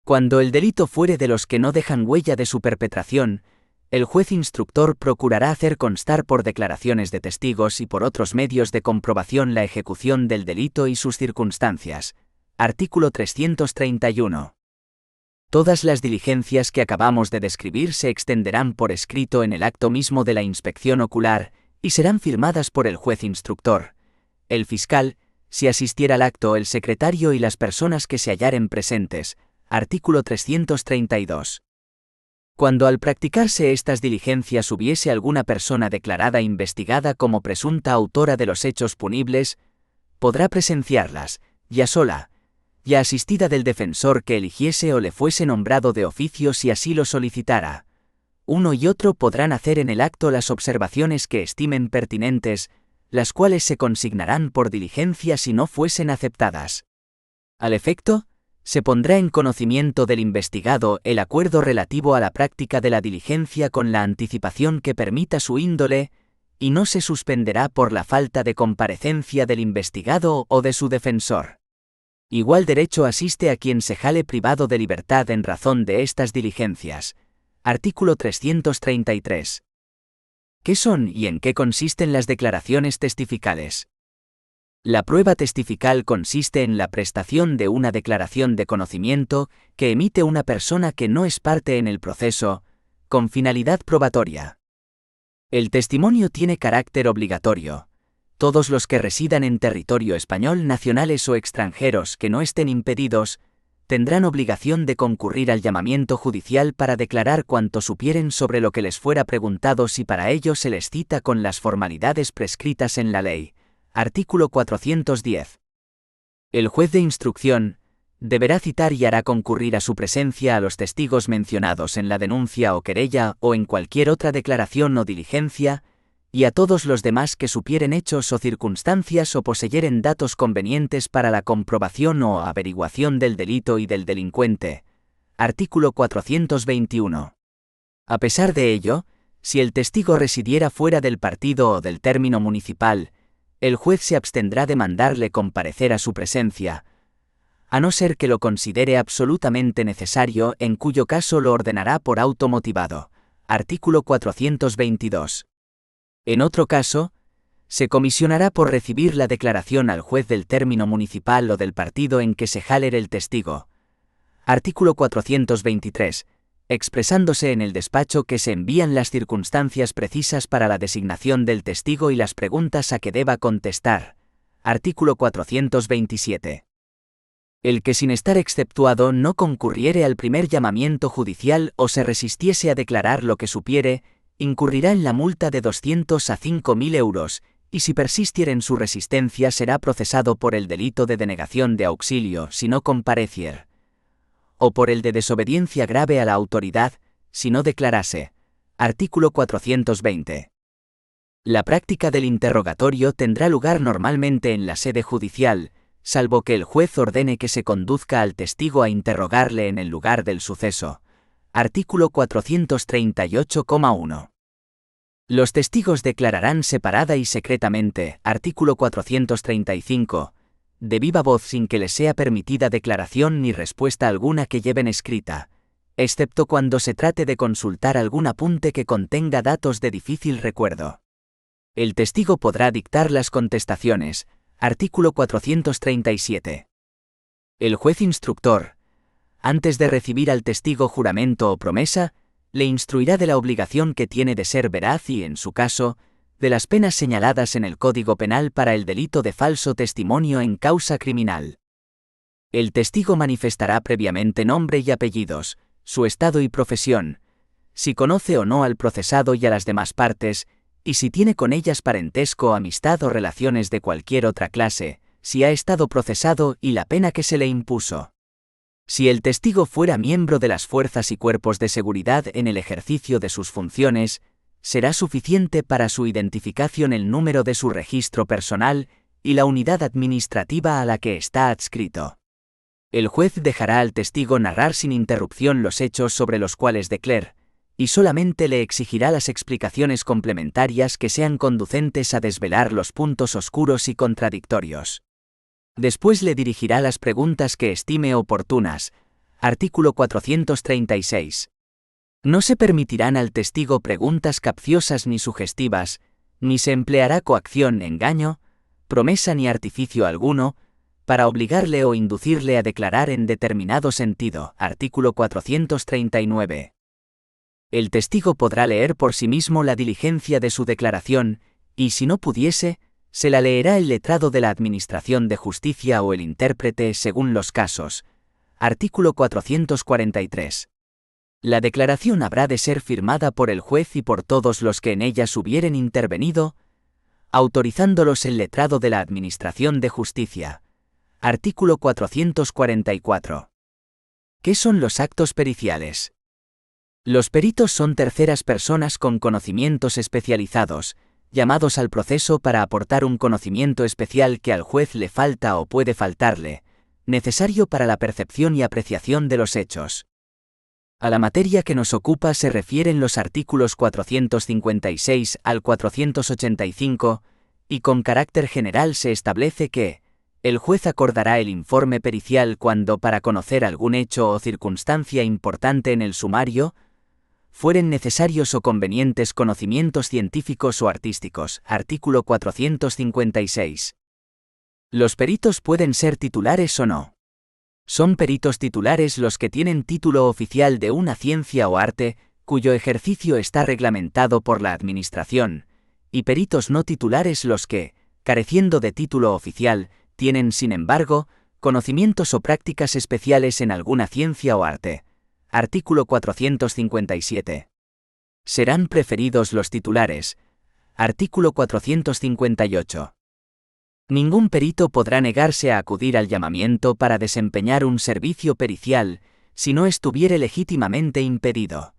Cuando el delito fuere de los que no dejan huella de su perpetración, el juez instructor procurará hacer constar por declaraciones de testigos y por otros medios de comprobación la ejecución del delito y sus circunstancias. Artículo 331. Todas las diligencias que acabamos de describir se extenderán por escrito en el acto mismo de la inspección ocular y serán firmadas por el juez instructor, el fiscal, si asistiera al acto el secretario y las personas que se hallaren presentes. Artículo 332. Cuando al practicarse estas diligencias hubiese alguna persona declarada investigada como presunta autora de los hechos punibles, podrá presenciarlas, ya sola, ya asistida del defensor que eligiese o le fuese nombrado de oficio si así lo solicitara. Uno y otro podrán hacer en el acto las observaciones que estimen pertinentes, las cuales se consignarán por diligencia si no fuesen aceptadas. Al efecto, se pondrá en conocimiento del investigado el acuerdo relativo a la práctica de la diligencia con la anticipación que permita su índole, y no se suspenderá por la falta de comparecencia del investigado o de su defensor. Igual derecho asiste a quien se jale privado de libertad en razón de estas diligencias. Artículo 333. ¿Qué son y en qué consisten las declaraciones testificales? La prueba testifical consiste en la prestación de una declaración de conocimiento que emite una persona que no es parte en el proceso, con finalidad probatoria. El testimonio tiene carácter obligatorio. Todos los que residan en territorio español, nacionales o extranjeros que no estén impedidos, tendrán obligación de concurrir al llamamiento judicial para declarar cuanto supieren sobre lo que les fuera preguntado si para ello se les cita con las formalidades prescritas en la ley. Artículo 410. El juez de instrucción deberá citar y hará concurrir a su presencia a los testigos mencionados en la denuncia o querella o en cualquier otra declaración o diligencia, y a todos los demás que supieren hechos o circunstancias o poseyeren datos convenientes para la comprobación o averiguación del delito y del delincuente. Artículo 421. A pesar de ello, si el testigo residiera fuera del partido o del término municipal, el juez se abstendrá de mandarle comparecer a su presencia, a no ser que lo considere absolutamente necesario, en cuyo caso lo ordenará por auto motivado. Artículo 422. En otro caso, se comisionará por recibir la declaración al juez del término municipal o del partido en que se jaler el testigo. Artículo 423. Expresándose en el despacho que se envían las circunstancias precisas para la designación del testigo y las preguntas a que deba contestar. Artículo 427. El que sin estar exceptuado no concurriere al primer llamamiento judicial o se resistiese a declarar lo que supiere, incurrirá en la multa de 200 a 5.000 euros, y si persistiere en su resistencia será procesado por el delito de denegación de auxilio si no compareciere, o por el de desobediencia grave a la autoridad, si no declarase. Artículo 420. La práctica del interrogatorio tendrá lugar normalmente en la sede judicial, salvo que el juez ordene que se conduzca al testigo a interrogarle en el lugar del suceso. Artículo 438,1. Los testigos declararán separada y secretamente. Artículo 435. De viva voz sin que les sea permitida declaración ni respuesta alguna que lleven escrita, excepto cuando se trate de consultar algún apunte que contenga datos de difícil recuerdo. El testigo podrá dictar las contestaciones. Artículo 437. El juez instructor, antes de recibir al testigo juramento o promesa, le instruirá de la obligación que tiene de ser veraz y, en su caso, de las penas señaladas en el Código Penal para el delito de falso testimonio en causa criminal. El testigo manifestará previamente nombre y apellidos, su estado y profesión, si conoce o no al procesado y a las demás partes, y si tiene con ellas parentesco, amistad o relaciones de cualquier otra clase, si ha estado procesado y la pena que se le impuso. Si el testigo fuera miembro de las fuerzas y cuerpos de seguridad en el ejercicio de sus funciones, será suficiente para su identificación el número de su registro personal y la unidad administrativa a la que está adscrito. El juez dejará al testigo narrar sin interrupción los hechos sobre los cuales declare, y solamente le exigirá las explicaciones complementarias que sean conducentes a desvelar los puntos oscuros y contradictorios. Después le dirigirá las preguntas que estime oportunas. Artículo 436. No se permitirán al testigo preguntas capciosas ni sugestivas, ni se empleará coacción, engaño, promesa ni artificio alguno, para obligarle o inducirle a declarar en determinado sentido. Artículo 439. El testigo podrá leer por sí mismo la diligencia de su declaración, y si no pudiese, se la leerá el letrado de la Administración de Justicia o el intérprete según los casos. Artículo 443. La declaración habrá de ser firmada por el juez y por todos los que en ellas hubieren intervenido, autorizándolos el letrado de la Administración de Justicia. Artículo 444. ¿Qué son los actos periciales? Los peritos son terceras personas con conocimientos especializados, llamados al proceso para aportar un conocimiento especial que al juez le falta o puede faltarle, necesario para la percepción y apreciación de los hechos. A la materia que nos ocupa se refieren los artículos 456 al 485, y con carácter general se establece que el juez acordará el informe pericial cuando, para conocer algún hecho o circunstancia importante en el sumario, fueren necesarios o convenientes conocimientos científicos o artísticos. Artículo 456. Los peritos pueden ser titulares o no. Son peritos titulares los que tienen título oficial de una ciencia o arte, cuyo ejercicio está reglamentado por la Administración, y peritos no titulares los que, careciendo de título oficial, tienen, sin embargo, conocimientos o prácticas especiales en alguna ciencia o arte. Artículo 457. Serán preferidos los titulares. Artículo 458. Ningún perito podrá negarse a acudir al llamamiento para desempeñar un servicio pericial si no estuviere legítimamente impedido.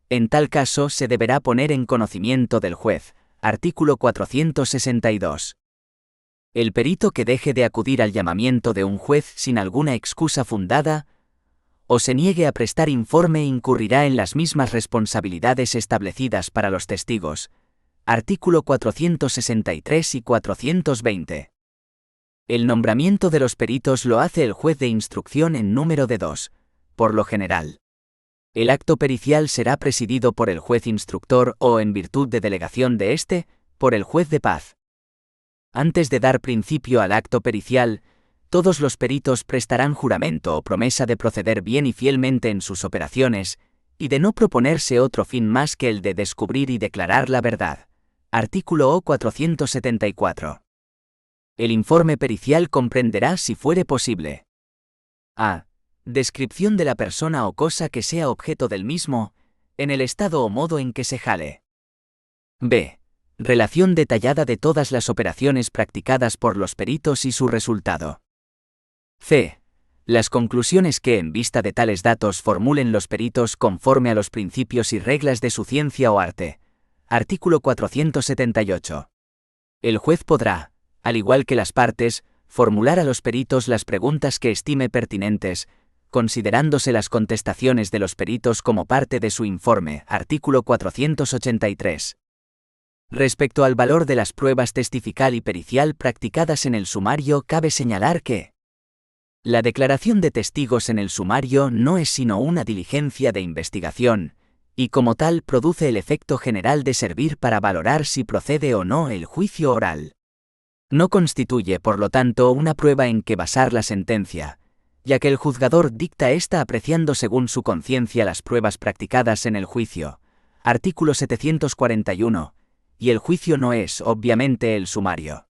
En tal caso se deberá poner en conocimiento del juez. Artículo 462. El perito que deje de acudir al llamamiento de un juez sin alguna excusa fundada, o se niegue a prestar informe, incurrirá en las mismas responsabilidades establecidas para los testigos. Artículo 463 y 420. El nombramiento de los peritos lo hace el juez de instrucción en número de 2, por lo general. El acto pericial será presidido por el juez instructor o, en virtud de delegación de éste, por el juez de paz. Antes de dar principio al acto pericial, todos los peritos prestarán juramento o promesa de proceder bien y fielmente en sus operaciones, y de no proponerse otro fin más que el de descubrir y declarar la verdad. Artículo 474. El informe pericial comprenderá, si fuere posible: a. Descripción de la persona o cosa que sea objeto del mismo, en el estado o modo en que se jale. b. Relación detallada de todas las operaciones practicadas por los peritos y su resultado. c. Las conclusiones que, en vista de tales datos, formulen los peritos conforme a los principios y reglas de su ciencia o arte. Artículo 478. El juez podrá, al igual que las partes, formular a los peritos las preguntas que estime pertinentes, considerándose las contestaciones de los peritos como parte de su informe. Artículo 483. Respecto al valor de las pruebas testifical y pericial practicadas en el sumario, cabe señalar que la declaración de testigos en el sumario no es sino una diligencia de investigación, y como tal produce el efecto general de servir para valorar si procede o no el juicio oral. No constituye, por lo tanto, una prueba en que basar la sentencia, ya que el juzgador dicta ésta apreciando según su conciencia las pruebas practicadas en el juicio. Artículo 741. Y el juicio no es, obviamente, el sumario.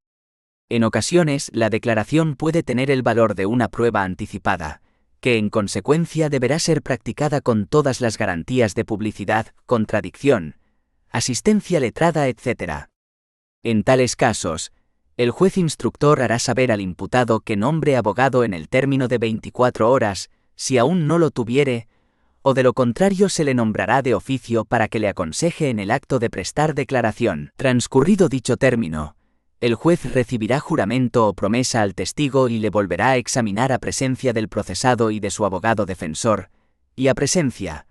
En ocasiones, la declaración puede tener el valor de una prueba anticipada, que en consecuencia deberá ser practicada con todas las garantías de publicidad, contradicción, asistencia letrada, etc. En tales casos, El juez instructor hará saber al imputado que nombre abogado en el término de 24 horas, si aún no lo tuviere, o de lo contrario se le nombrará de oficio para que le aconseje en el acto de prestar declaración. Transcurrido dicho término, el juez recibirá juramento o promesa al testigo y le volverá a examinar a presencia del procesado y de su abogado defensor, y a presencia,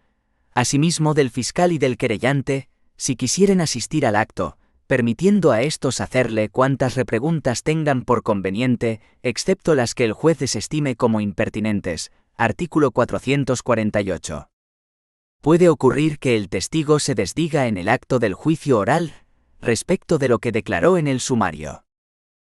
asimismo del fiscal y del querellante, si quisieren asistir al acto, permitiendo a estos hacerle cuantas repreguntas tengan por conveniente, excepto las que el juez desestime como impertinentes. Artículo 448. Puede ocurrir que el testigo se desdiga en el acto del juicio oral respecto de lo que declaró en el sumario.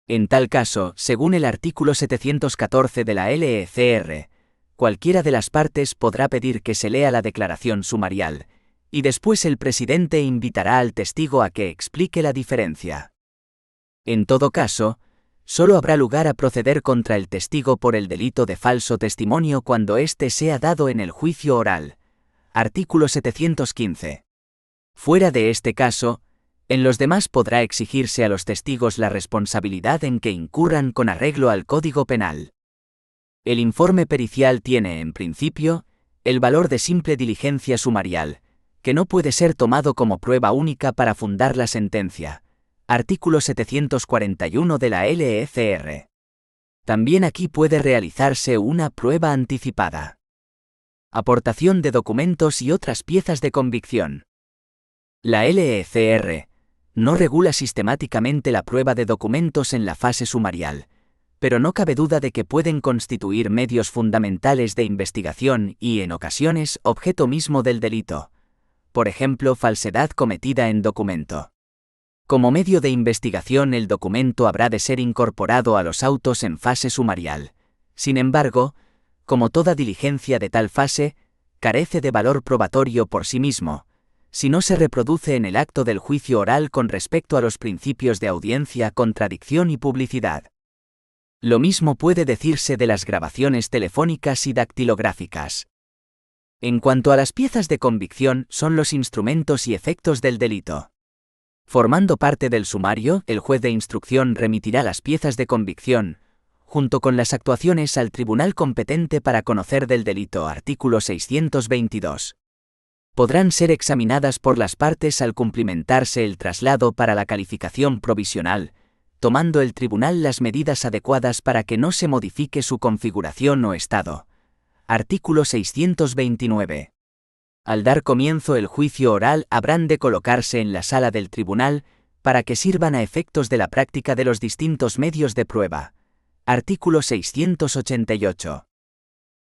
En tal caso, según el artículo 714 de la LECR, cualquiera de las partes podrá pedir que se lea la declaración sumarial, y después el presidente invitará al testigo a que explique la diferencia. En todo caso, solo habrá lugar a proceder contra el testigo por el delito de falso testimonio cuando éste sea dado en el juicio oral. Artículo 715. Fuera de este caso, en los demás podrá exigirse a los testigos la responsabilidad en que incurran con arreglo al Código Penal. El informe pericial tiene, en principio, el valor de simple diligencia sumarial, que no puede ser tomado como prueba única para fundar la sentencia. Artículo 741 de la LECR. También aquí puede realizarse una prueba anticipada. Aportación de documentos y otras piezas de convicción. La LECR no regula sistemáticamente la prueba de documentos en la fase sumarial, pero no cabe duda de que pueden constituir medios fundamentales de investigación y, en ocasiones, objeto mismo del delito. Por ejemplo, falsedad cometida en documento. Como medio de investigación, el documento habrá de ser incorporado a los autos en fase sumarial. Sin embargo, como toda diligencia de tal fase, carece de valor probatorio por sí mismo, si no se reproduce en el acto del juicio oral con respecto a los principios de audiencia, contradicción y publicidad. Lo mismo puede decirse de las grabaciones telefónicas y dactilográficas. En cuanto a las piezas de convicción, son los instrumentos y efectos del delito. Formando parte del sumario, el juez de instrucción remitirá las piezas de convicción, junto con las actuaciones al tribunal competente para conocer del delito. Artículo 622. Podrán ser examinadas por las partes al cumplimentarse el traslado para la calificación provisional, tomando el tribunal las medidas adecuadas para que no se modifique su configuración o estado. Artículo 629. Al dar comienzo el juicio oral, habrán de colocarse en la sala del tribunal para que sirvan a efectos de la práctica de los distintos medios de prueba. Artículo 688.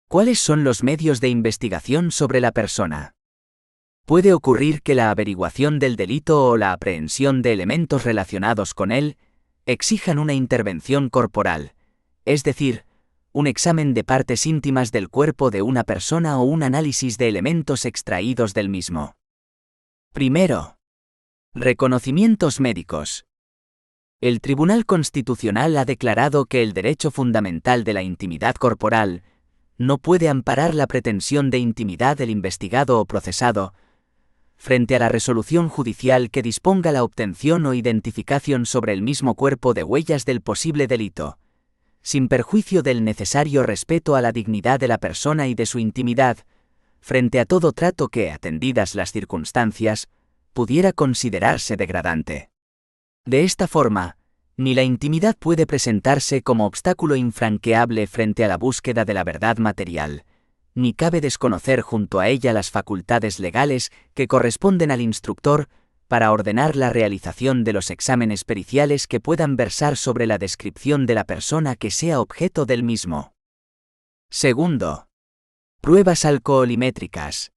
¿Cuáles son los medios de investigación sobre la persona? Puede ocurrir que la averiguación del delito o la aprehensión de elementos relacionados con él exijan una intervención corporal, es decir, un examen de partes íntimas del cuerpo de una persona o un análisis de elementos extraídos del mismo. Primero, reconocimientos médicos. El Tribunal Constitucional ha declarado que el derecho fundamental de la intimidad corporal no puede amparar la pretensión de intimidad del investigado o procesado frente a la resolución judicial que disponga la obtención o identificación sobre el mismo cuerpo de huellas del posible delito, sin perjuicio del necesario respeto a la dignidad de la persona y de su intimidad, frente a todo trato que, atendidas las circunstancias, pudiera considerarse degradante. De esta forma, ni la intimidad puede presentarse como obstáculo infranqueable frente a la búsqueda de la verdad material, ni cabe desconocer junto a ella las facultades legales que corresponden al instructor para ordenar la realización de los exámenes periciales que puedan versar sobre la descripción de la persona que sea objeto del mismo. Segundo, pruebas alcoholimétricas.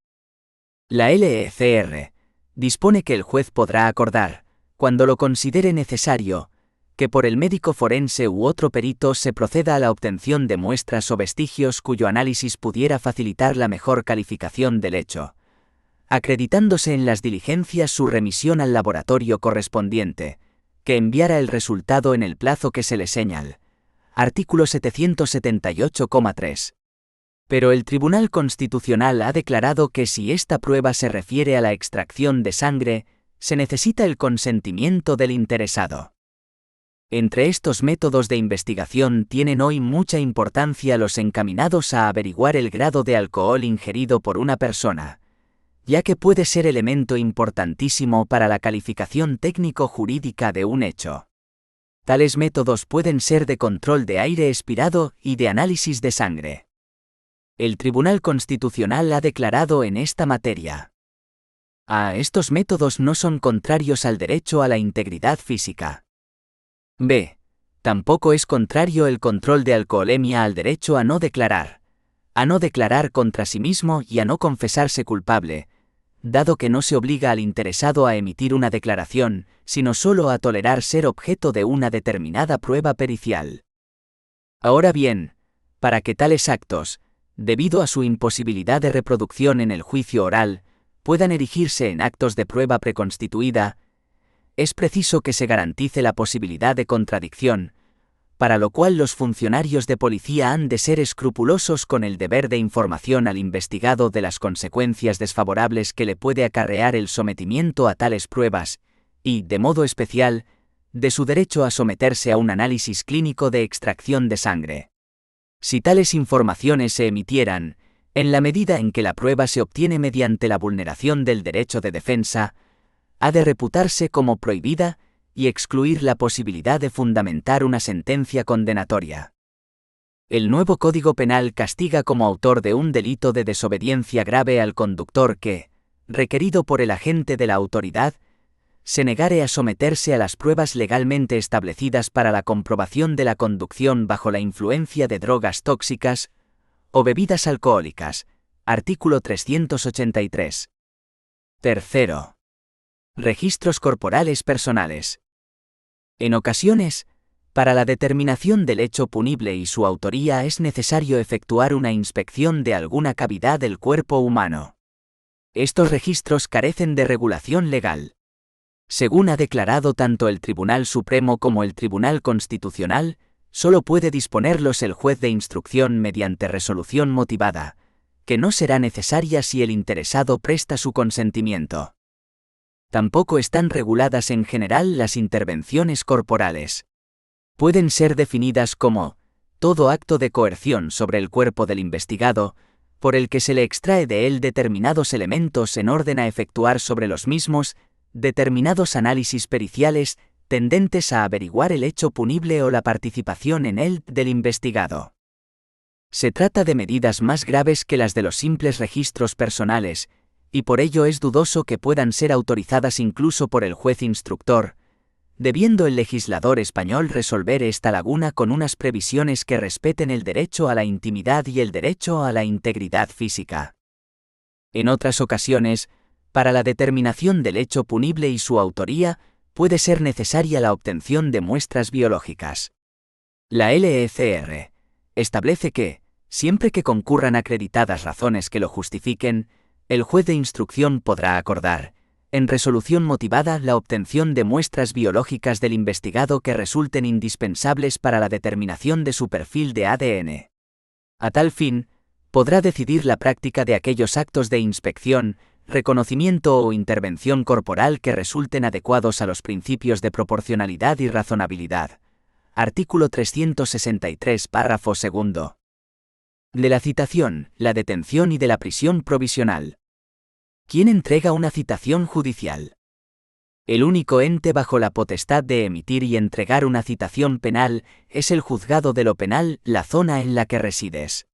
La LECR dispone que el juez podrá acordar, cuando lo considere necesario, que por el médico forense u otro perito se proceda a la obtención de muestras o vestigios cuyo análisis pudiera facilitar la mejor calificación del hecho, acreditándose en las diligencias su remisión al laboratorio correspondiente, que enviara el resultado en el plazo que se le señal. Artículo 778,3. Pero el Tribunal Constitucional ha declarado que si esta prueba se refiere a la extracción de sangre, se necesita el consentimiento del interesado. Entre estos métodos de investigación tienen hoy mucha importancia los encaminados a averiguar el grado de alcohol ingerido por una persona, ya que puede ser elemento importantísimo para la calificación técnico-jurídica de un hecho. Tales métodos pueden ser de control de aire expirado y de análisis de sangre. El Tribunal Constitucional ha declarado en esta materia: A. Estos métodos no son contrarios al derecho a la integridad física. B. Tampoco es contrario el control de alcoholemia al derecho a no declarar contra sí mismo y a no confesarse culpable, dado que no se obliga al interesado a emitir una declaración, sino solo a tolerar ser objeto de una determinada prueba pericial. Ahora bien, para que tales actos, debido a su imposibilidad de reproducción en el juicio oral, puedan erigirse en actos de prueba preconstituida, es preciso que se garantice la posibilidad de contradicción, para lo cual los funcionarios de policía han de ser escrupulosos con el deber de información al investigado de las consecuencias desfavorables que le puede acarrear el sometimiento a tales pruebas, y, de modo especial, de su derecho a someterse a un análisis clínico de extracción de sangre. Si tales informaciones se emitieran, en la medida en que la prueba se obtiene mediante la vulneración del derecho de defensa, ha de reputarse como prohibida y excluir la posibilidad de fundamentar una sentencia condenatoria. El nuevo Código Penal castiga como autor de un delito de desobediencia grave al conductor que, requerido por el agente de la autoridad, se negare a someterse a las pruebas legalmente establecidas para la comprobación de la conducción bajo la influencia de drogas tóxicas o bebidas alcohólicas. Artículo 383. Tercero. Registros corporales personales. En ocasiones, para la determinación del hecho punible y su autoría es necesario efectuar una inspección de alguna cavidad del cuerpo humano. Estos registros carecen de regulación legal. Según ha declarado tanto el Tribunal Supremo como el Tribunal Constitucional, solo puede disponerlos el juez de instrucción mediante resolución motivada, que no será necesaria si el interesado presta su consentimiento. Tampoco están reguladas en general las intervenciones corporales. Pueden ser definidas como todo acto de coerción sobre el cuerpo del investigado, por el que se le extrae de él determinados elementos en orden a efectuar sobre los mismos determinados análisis periciales tendentes a averiguar el hecho punible o la participación en él del investigado. Se trata de medidas más graves que las de los simples registros personales, y por ello es dudoso que puedan ser autorizadas incluso por el juez instructor, debiendo el legislador español resolver esta laguna con unas previsiones que respeten el derecho a la intimidad y el derecho a la integridad física. En otras ocasiones, para la determinación del hecho punible y su autoría, puede ser necesaria la obtención de muestras biológicas. La LECR establece que, siempre que concurran acreditadas razones que lo justifiquen, el juez de instrucción podrá acordar, en resolución motivada, la obtención de muestras biológicas del investigado que resulten indispensables para la determinación de su perfil de ADN. A tal fin, podrá decidir la práctica de aquellos actos de inspección, reconocimiento o intervención corporal que resulten adecuados a los principios de proporcionalidad y razonabilidad. Artículo 363, párrafo segundo. De la citación, la detención y de la prisión provisional. ¿Quién entrega una citación judicial? El único ente bajo la potestad de emitir y entregar una citación penal es el juzgado de lo penal, la zona en la que resides.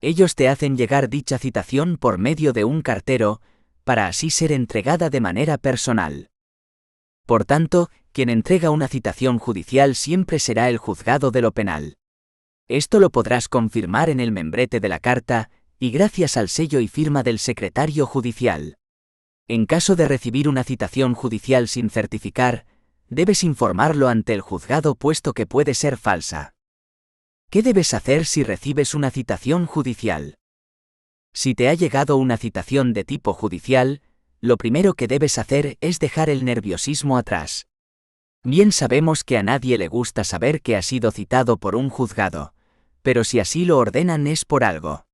Ellos te hacen llegar dicha citación por medio de un cartero, para así ser entregada de manera personal. Por tanto, quien entrega una citación judicial siempre será el juzgado de lo penal. Esto lo podrás confirmar en el membrete de la carta, y gracias al sello y firma del secretario judicial. En caso de recibir una citación judicial sin certificar, debes informarlo ante el juzgado puesto que puede ser falsa. ¿Qué debes hacer si recibes una citación judicial? Si te ha llegado una citación de tipo judicial, lo primero que debes hacer es dejar el nerviosismo atrás. Bien sabemos que a nadie le gusta saber que ha sido citado por un juzgado, pero si así lo ordenan es por algo.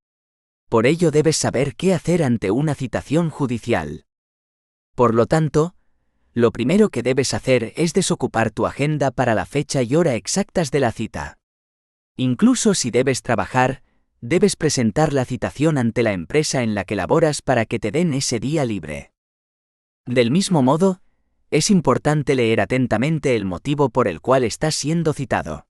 Por ello debes saber qué hacer ante una citación judicial. Por lo tanto, lo primero que debes hacer es desocupar tu agenda para la fecha y hora exactas de la cita. Incluso si debes trabajar, debes presentar la citación ante la empresa en la que laboras para que te den ese día libre. Del mismo modo, es importante leer atentamente el motivo por el cual estás siendo citado.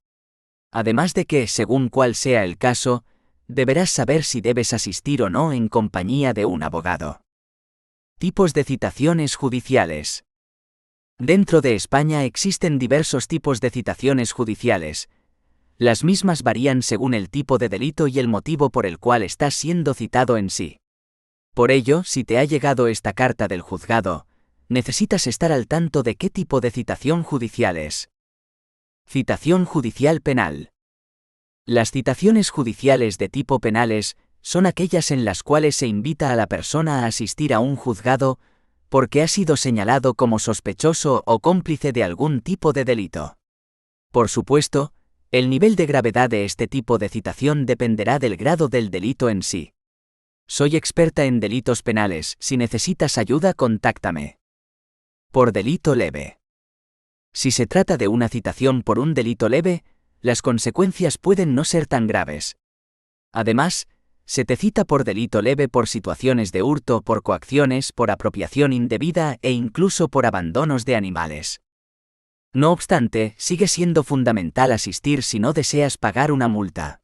Además de que, según cuál sea el caso, deberás saber si debes asistir o no en compañía de un abogado. Tipos de citaciones judiciales. Dentro de España existen diversos tipos de citaciones judiciales. Las mismas varían según el tipo de delito y el motivo por el cual estás siendo citado en sí. Por ello, si te ha llegado esta carta del juzgado, necesitas estar al tanto de qué tipo de citación judicial es. Citación judicial penal. Las citaciones judiciales de tipo penales son aquellas en las cuales se invita a la persona a asistir a un juzgado porque ha sido señalado como sospechoso o cómplice de algún tipo de delito. Por supuesto, el nivel de gravedad de este tipo de citación dependerá del grado del delito en sí. Soy experta en delitos penales, si necesitas ayuda, contáctame. Por delito leve. Si se trata de una citación por un delito leve, las consecuencias pueden no ser tan graves. Además, se te cita por delito leve por situaciones de hurto, por coacciones, por apropiación indebida e incluso por abandonos de animales. No obstante, sigue siendo fundamental asistir si no deseas pagar una multa.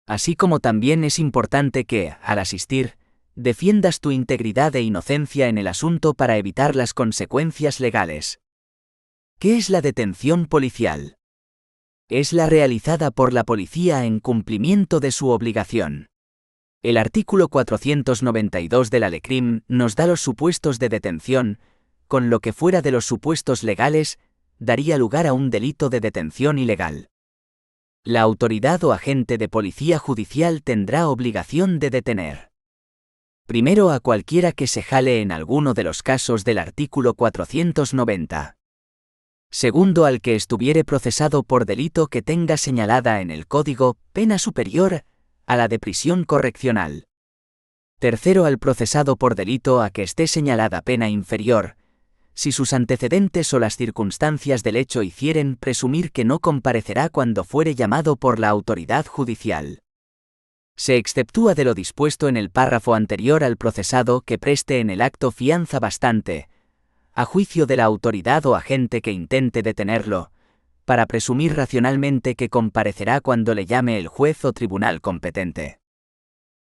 Así como también es importante que, al asistir, defiendas tu integridad e inocencia en el asunto para evitar las consecuencias legales. ¿Qué es la detención policial? Es la realizada por la policía en cumplimiento de su obligación. El artículo 492 de la LECRIM nos da los supuestos de detención, con lo que fuera de los supuestos legales, daría lugar a un delito de detención ilegal. La autoridad o agente de policía judicial tendrá obligación de detener. Primero, a cualquiera que se jale en alguno de los casos del artículo 490. Segundo, al que estuviere procesado por delito que tenga señalada en el Código pena superior a la de prisión correccional. Tercero, al procesado por delito a que esté señalada pena inferior, si sus antecedentes o las circunstancias del hecho hicieren presumir que no comparecerá cuando fuere llamado por la autoridad judicial. Se exceptúa de lo dispuesto en el párrafo anterior al procesado que preste en el acto fianza bastante, a juicio de la autoridad o agente que intente detenerlo, para presumir racionalmente que comparecerá cuando le llame el juez o tribunal competente.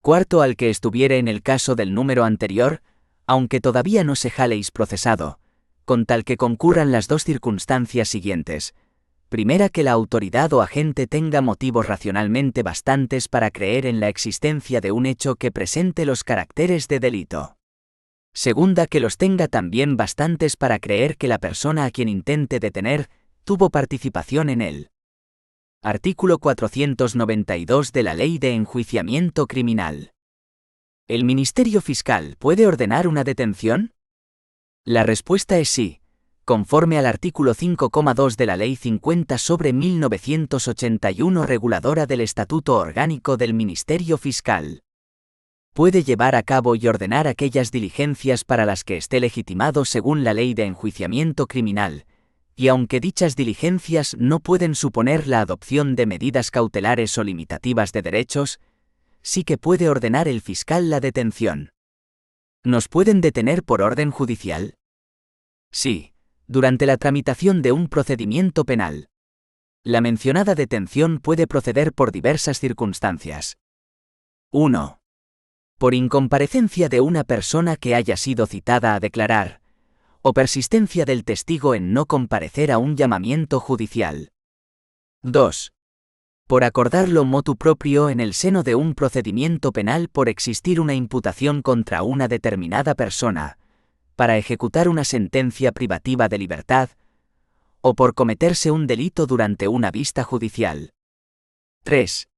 Cuarto, al que estuviere en el caso del número anterior, aunque todavía no se jaleis procesado, con tal que concurran las dos circunstancias siguientes. Primera, que la autoridad o agente tenga motivos racionalmente bastantes para creer en la existencia de un hecho que presente los caracteres de delito. Segunda, que los tenga también bastantes para creer que la persona a quien intente detener tuvo participación en él. Artículo 492 de la Ley de Enjuiciamiento Criminal. ¿El Ministerio Fiscal puede ordenar una detención? La respuesta es sí, conforme al artículo 5,2 de la Ley 50/1981 reguladora del Estatuto Orgánico del Ministerio Fiscal. Puede llevar a cabo y ordenar aquellas diligencias para las que esté legitimado según la Ley de Enjuiciamiento Criminal, y aunque dichas diligencias no pueden suponer la adopción de medidas cautelares o limitativas de derechos, sí que puede ordenar el fiscal la detención. ¿Nos pueden detener por orden judicial? Sí, durante la tramitación de un procedimiento penal. La mencionada detención puede proceder por diversas circunstancias. 1. Por incomparecencia de una persona que haya sido citada a declarar, o persistencia del testigo en no comparecer a un llamamiento judicial. 2. Por acordarlo motu proprio en el seno de un procedimiento penal por existir una imputación contra una determinada persona, para ejecutar una sentencia privativa de libertad, o por cometerse un delito durante una vista judicial. 3.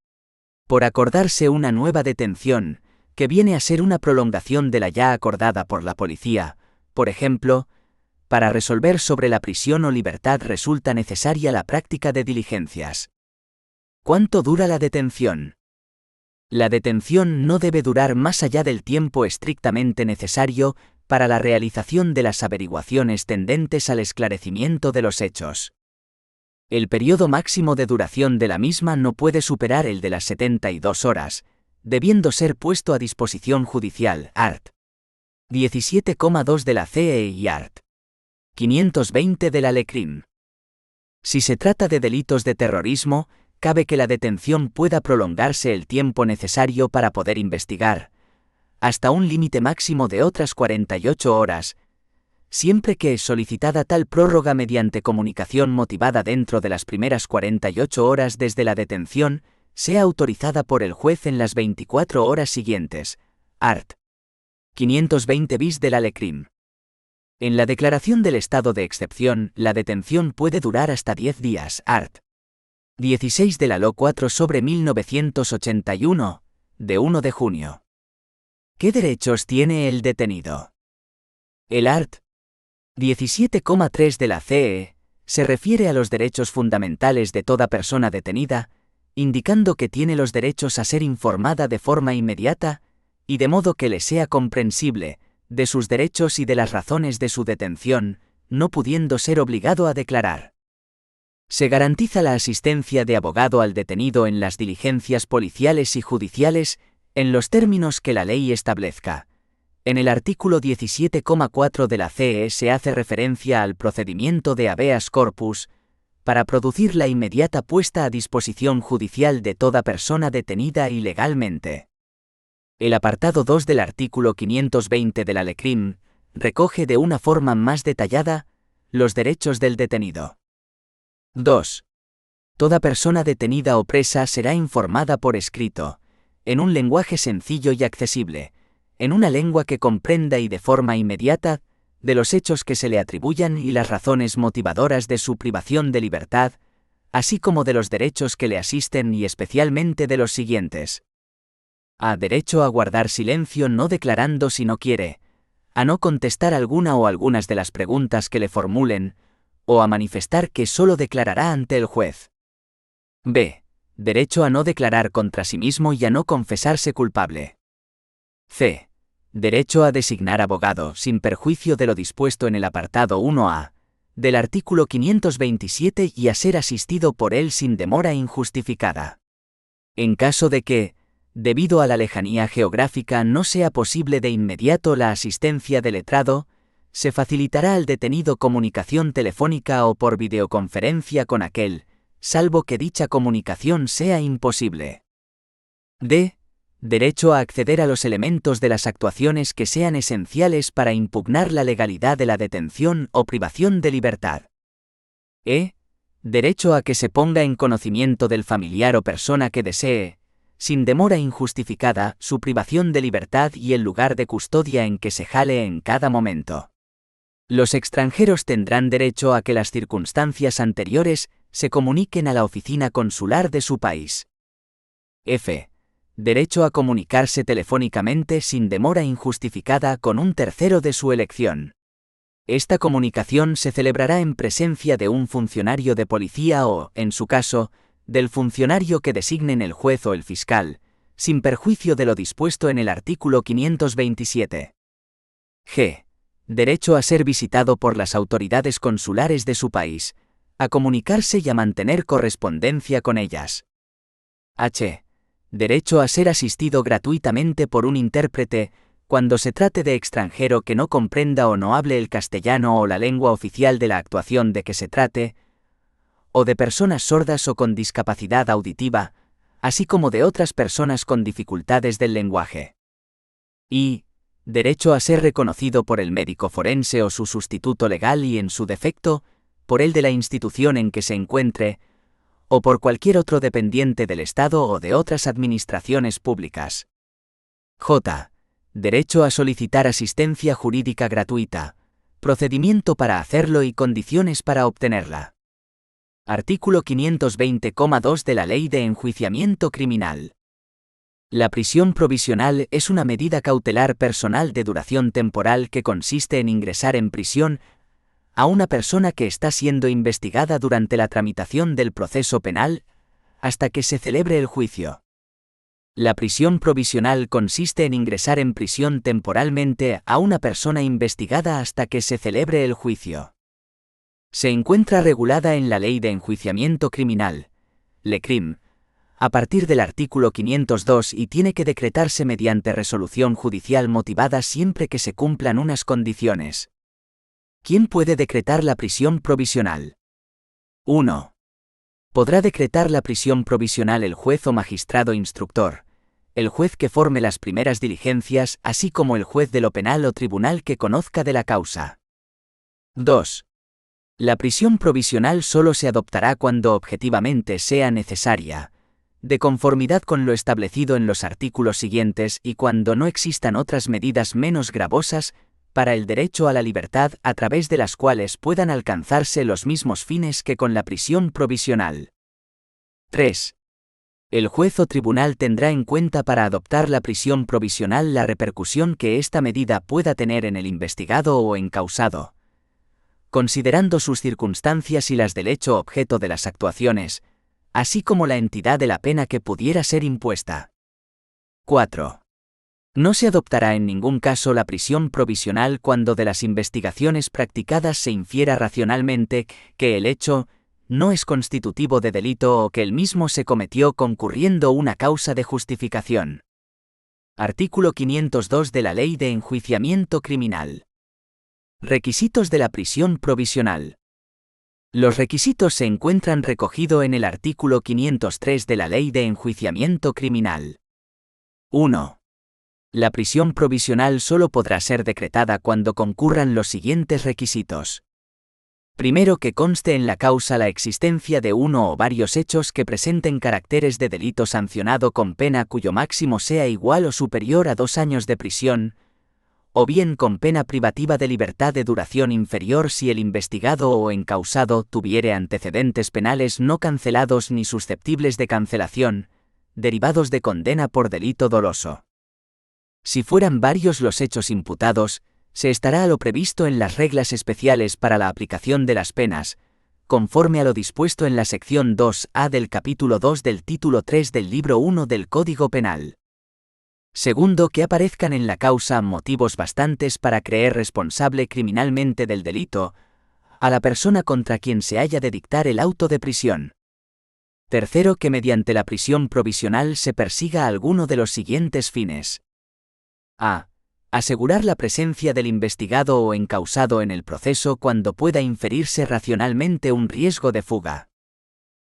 Por acordarse una nueva detención, que viene a ser una prolongación de la ya acordada por la policía, por ejemplo, para resolver sobre la prisión o libertad resulta necesaria la práctica de diligencias. ¿Cuánto dura la detención? La detención no debe durar más allá del tiempo estrictamente necesario para la realización de las averiguaciones tendentes al esclarecimiento de los hechos. El periodo máximo de duración de la misma no puede superar el de las 72 horas, debiendo ser puesto a disposición judicial, art. 17,2 de la CE y art. 520 de la LECRIM. Si se trata de delitos de terrorismo, cabe que la detención pueda prolongarse el tiempo necesario para poder investigar, hasta un límite máximo de otras 48 horas, siempre que es solicitada tal prórroga mediante comunicación motivada dentro de las primeras 48 horas desde la detención, sea autorizada por el juez en las 24 horas siguientes, art. 520 bis de la LECRIM. En la declaración del estado de excepción, la detención puede durar hasta 10 días, art. 16 de la LO 4/1981, de 1 de junio. ¿Qué derechos tiene el detenido? El art. 17,3 de la CE se refiere a los derechos fundamentales de toda persona detenida, indicando que tiene los derechos a ser informada de forma inmediata y de modo que le sea comprensible, de sus derechos y de las razones de su detención, no pudiendo ser obligado a declarar. Se garantiza la asistencia de abogado al detenido en las diligencias policiales y judiciales, en los términos que la ley establezca. En el artículo 17,4 de la CE se hace referencia al procedimiento de habeas corpus, para producir la inmediata puesta a disposición judicial de toda persona detenida ilegalmente. El apartado 2 del artículo 520 de la LECRIM recoge de una forma más detallada los derechos del detenido. 2. Toda persona detenida o presa será informada por escrito, en un lenguaje sencillo y accesible, en una lengua que comprenda y de forma inmediata, de los hechos que se le atribuyan y las razones motivadoras de su privación de libertad, así como de los derechos que le asisten y especialmente de los siguientes. A. Derecho a guardar silencio no declarando si no quiere, a no contestar alguna o algunas de las preguntas que le formulen, o a manifestar que solo declarará ante el juez. B. Derecho a no declarar contra sí mismo y a no confesarse culpable. C. Derecho a designar abogado sin perjuicio de lo dispuesto en el apartado 1A del artículo 527 y a ser asistido por él sin demora injustificada. En caso de que, debido a la lejanía geográfica, no sea posible de inmediato la asistencia del letrado, se facilitará al detenido comunicación telefónica o por videoconferencia con aquel, salvo que dicha comunicación sea imposible. D. Derecho a acceder a los elementos de las actuaciones que sean esenciales para impugnar la legalidad de la detención o privación de libertad. E. Derecho a que se ponga en conocimiento del familiar o persona que desee, sin demora injustificada, su privación de libertad y el lugar de custodia en que se jale en cada momento. Los extranjeros tendrán derecho a que las circunstancias anteriores se comuniquen a la oficina consular de su país. F. Derecho a comunicarse telefónicamente sin demora injustificada con un tercero de su elección. Esta comunicación se celebrará en presencia de un funcionario de policía o, en su caso, del funcionario que designen el juez o el fiscal, sin perjuicio de lo dispuesto en el artículo 527. G. Derecho a ser visitado por las autoridades consulares de su país, a comunicarse y a mantener correspondencia con ellas. H. Derecho a ser asistido gratuitamente por un intérprete, cuando se trate de extranjero que no comprenda o no hable el castellano o la lengua oficial de la actuación de que se trate, o de personas sordas o con discapacidad auditiva, así como de otras personas con dificultades del lenguaje. Y. Derecho a ser reconocido por el médico forense o su sustituto legal y, en su defecto, por el de la institución en que se encuentre, o por cualquier otro dependiente del Estado o de otras administraciones públicas. J. Derecho a solicitar asistencia jurídica gratuita, procedimiento para hacerlo y condiciones para obtenerla. Artículo 520,2 de la Ley de Enjuiciamiento Criminal. La prisión provisional es una medida cautelar personal de duración temporal que consiste en ingresar en prisión a una persona que está siendo investigada durante la tramitación del proceso penal, hasta que se celebre el juicio. La prisión provisional consiste en ingresar en prisión temporalmente a una persona investigada hasta que se celebre el juicio. Se encuentra regulada en la Ley de Enjuiciamiento Criminal, LECRIM, a partir del artículo 502 y tiene que decretarse mediante resolución judicial motivada siempre que se cumplan unas condiciones. ¿Quién puede decretar la prisión provisional? 1. Podrá decretar la prisión provisional el juez o magistrado instructor, el juez que forme las primeras diligencias, así como el juez de lo penal o tribunal que conozca de la causa. 2. La prisión provisional solo se adoptará cuando objetivamente sea necesaria, de conformidad con lo establecido en los artículos siguientes y cuando no existan otras medidas menos gravosas para el derecho a la libertad a través de las cuales puedan alcanzarse los mismos fines que con la prisión provisional. 3. El juez o tribunal tendrá en cuenta para adoptar la prisión provisional la repercusión que esta medida pueda tener en el investigado o encausado, considerando sus circunstancias y las del hecho objeto de las actuaciones, así como la entidad de la pena que pudiera ser impuesta. 4. No se adoptará en ningún caso la prisión provisional cuando de las investigaciones practicadas se infiera racionalmente que el hecho no es constitutivo de delito o que el mismo se cometió concurriendo una causa de justificación. Artículo 502 de la Ley de Enjuiciamiento Criminal. Requisitos de la prisión provisional. Los requisitos se encuentran recogidos en el artículo 503 de la Ley de Enjuiciamiento Criminal. 1. La prisión provisional solo podrá ser decretada cuando concurran los siguientes requisitos. Primero, que conste en la causa la existencia de uno o varios hechos que presenten caracteres de delito sancionado con pena cuyo máximo sea igual o superior a 2 años de prisión, o bien con pena privativa de libertad de duración inferior si el investigado o encausado tuviere antecedentes penales no cancelados ni susceptibles de cancelación, derivados de condena por delito doloso. Si fueran varios los hechos imputados, se estará a lo previsto en las reglas especiales para la aplicación de las penas, conforme a lo dispuesto en la sección 2A del capítulo 2 del título 3 del libro 1 del Código Penal. Segundo, que aparezcan en la causa motivos bastantes para creer responsable criminalmente del delito a la persona contra quien se haya de dictar el auto de prisión. Tercero, que mediante la prisión provisional se persiga alguno de los siguientes fines. A. Asegurar la presencia del investigado o encausado en el proceso cuando pueda inferirse racionalmente un riesgo de fuga.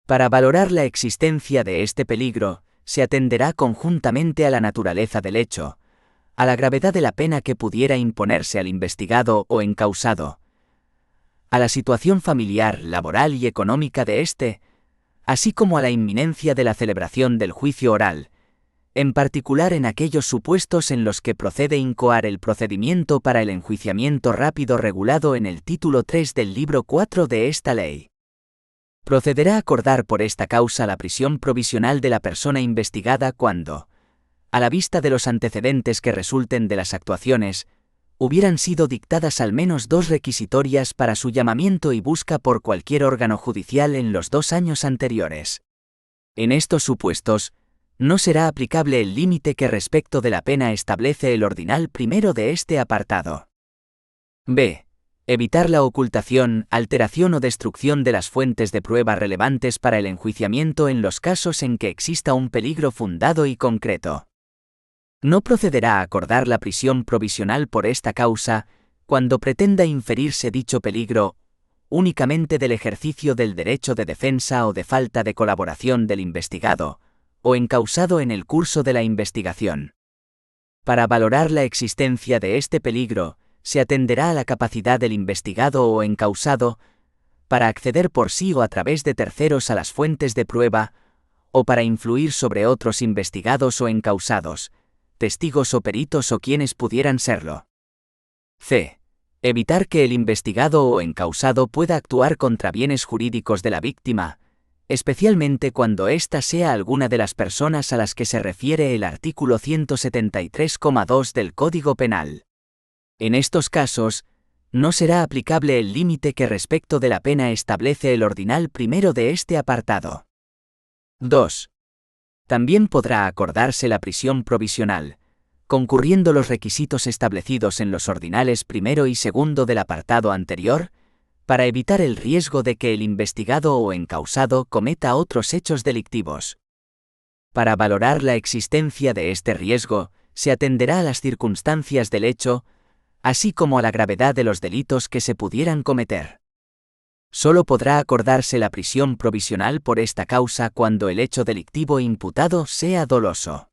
Para valorar la existencia de este peligro, se atenderá conjuntamente a la naturaleza del hecho, a la gravedad de la pena que pudiera imponerse al investigado o encausado, a la situación familiar, laboral y económica de éste, así como a la inminencia de la celebración del juicio oral, en particular en aquellos supuestos en los que procede incoar el procedimiento para el enjuiciamiento rápido regulado en el título 3 del libro 4 de esta ley. Procederá a acordar por esta causa la prisión provisional de la persona investigada cuando, a la vista de los antecedentes que resulten de las actuaciones, hubieran sido dictadas al menos 2 requisitorias para su llamamiento y busca por cualquier órgano judicial en los 2 años anteriores. En estos supuestos, no será aplicable el límite que respecto de la pena establece el ordinal primero de este apartado. B. Evitar la ocultación, alteración o destrucción de las fuentes de prueba relevantes para el enjuiciamiento en los casos en que exista un peligro fundado y concreto. No procederá a acordar la prisión provisional por esta causa, cuando pretenda inferirse dicho peligro, únicamente del ejercicio del derecho de defensa o de falta de colaboración del investigado, o encausado en el curso de la investigación. Para valorar la existencia de este peligro, se atenderá a la capacidad del investigado o encausado para acceder por sí o a través de terceros a las fuentes de prueba, o para influir sobre otros investigados o encausados, testigos o peritos o quienes pudieran serlo. C. Evitar que el investigado o encausado pueda actuar contra bienes jurídicos de la víctima, especialmente cuando ésta sea alguna de las personas a las que se refiere el artículo 173,2 del Código Penal. En estos casos, no será aplicable el límite que respecto de la pena establece el ordinal primero de este apartado. 2. También podrá acordarse la prisión provisional, concurriendo los requisitos establecidos en los ordinales primero y segundo del apartado anterior, para evitar el riesgo de que el investigado o encausado cometa otros hechos delictivos. Para valorar la existencia de este riesgo, se atenderá a las circunstancias del hecho, así como a la gravedad de los delitos que se pudieran cometer. Solo podrá acordarse la prisión provisional por esta causa cuando el hecho delictivo imputado sea doloso.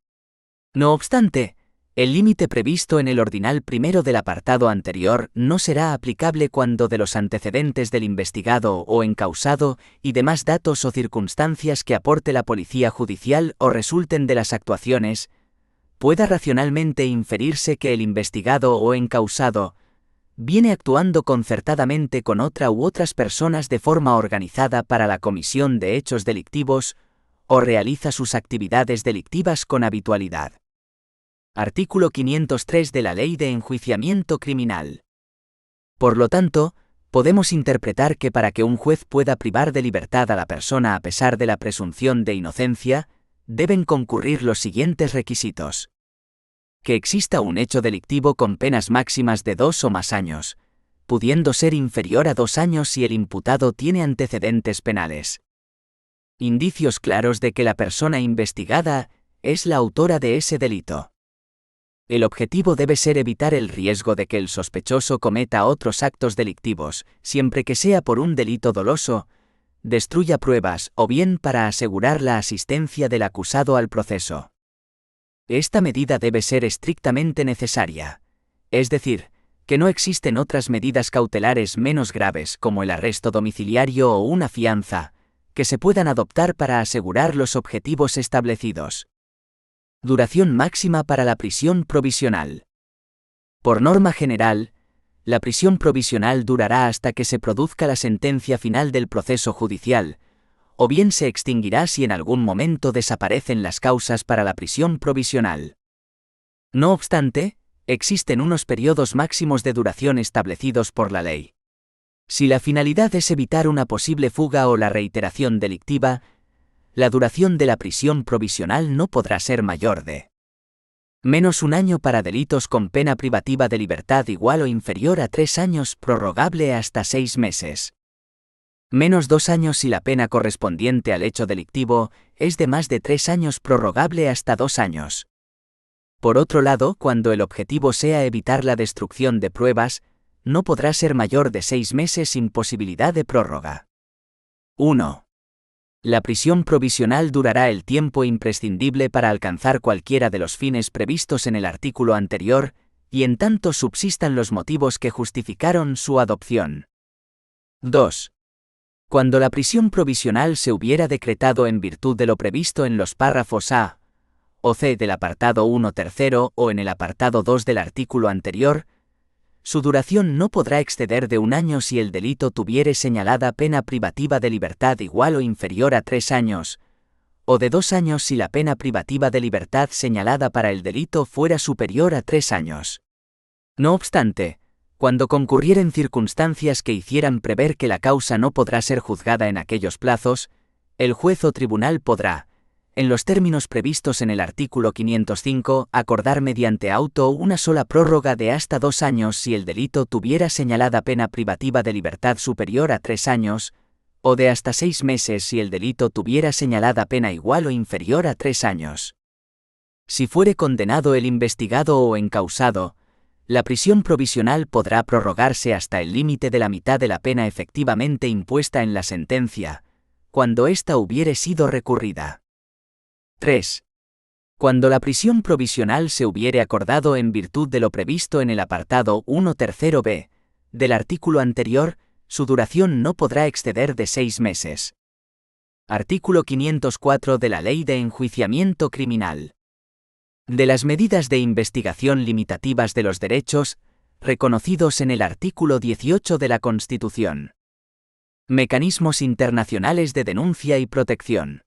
No obstante, el límite previsto en el ordinal primero del apartado anterior no será aplicable cuando de los antecedentes del investigado o encausado y demás datos o circunstancias que aporte la policía judicial o resulten de las actuaciones, pueda racionalmente inferirse que el investigado o encausado viene actuando concertadamente con otra u otras personas de forma organizada para la comisión de hechos delictivos o realiza sus actividades delictivas con habitualidad. Artículo 503 de la Ley de Enjuiciamiento Criminal. Por lo tanto, podemos interpretar que para que un juez pueda privar de libertad a la persona a pesar de la presunción de inocencia, deben concurrir los siguientes requisitos. Que exista un hecho delictivo con penas máximas de 2 o más años, pudiendo ser inferior a 2 años si el imputado tiene antecedentes penales. Indicios claros de que la persona investigada es la autora de ese delito. El objetivo debe ser evitar el riesgo de que el sospechoso cometa otros actos delictivos, siempre que sea por un delito doloso, destruya pruebas o bien para asegurar la asistencia del acusado al proceso. Esta medida debe ser estrictamente necesaria, es decir, que no existen otras medidas cautelares menos graves como el arresto domiciliario o una fianza, que se puedan adoptar para asegurar los objetivos establecidos. Duración máxima para la prisión provisional. Por norma general, la prisión provisional durará hasta que se produzca la sentencia final del proceso judicial, o bien se extinguirá si en algún momento desaparecen las causas para la prisión provisional. No obstante, existen unos periodos máximos de duración establecidos por la ley. Si la finalidad es evitar una posible fuga o la reiteración delictiva, la duración de la prisión provisional no podrá ser mayor de -1 año para delitos con pena privativa de libertad igual o inferior a 3 años, prorrogable hasta 6 meses. -2 años si la pena correspondiente al hecho delictivo es de más de 3 años, prorrogable hasta 2 años. Por otro lado, cuando el objetivo sea evitar la destrucción de pruebas, no podrá ser mayor de 6 meses sin posibilidad de prórroga. 1. La prisión provisional durará el tiempo imprescindible para alcanzar cualquiera de los fines previstos en el artículo anterior, y en tanto subsistan los motivos que justificaron su adopción. 2. Cuando la prisión provisional se hubiera decretado en virtud de lo previsto en los párrafos A o C del apartado 1 tercero o en el apartado 2 del artículo anterior, su duración no podrá exceder de 1 año si el delito tuviere señalada pena privativa de libertad igual o inferior a 3 años, o de 2 años si la pena privativa de libertad señalada para el delito fuera superior a 3 años. No obstante, cuando concurrieren circunstancias que hicieran prever que la causa no podrá ser juzgada en aquellos plazos, el juez o tribunal podrá, en los términos previstos en el artículo 505, acordar mediante auto una sola prórroga de hasta 2 años si el delito tuviera señalada pena privativa de libertad superior a 3 años, o de hasta 6 meses si el delito tuviera señalada pena igual o inferior a 3 años. Si fuere condenado el investigado o encausado, la prisión provisional podrá prorrogarse hasta el límite de la mitad de la pena efectivamente impuesta en la sentencia, cuando ésta hubiere sido recurrida. 3. Cuando la prisión provisional se hubiere acordado en virtud de lo previsto en el apartado 1 tercero b del artículo anterior, su duración no podrá exceder de 6 meses. Artículo 504 de la Ley de Enjuiciamiento Criminal. De las medidas de investigación limitativas de los derechos, reconocidos en el artículo 18 de la Constitución. Mecanismos internacionales de denuncia y protección.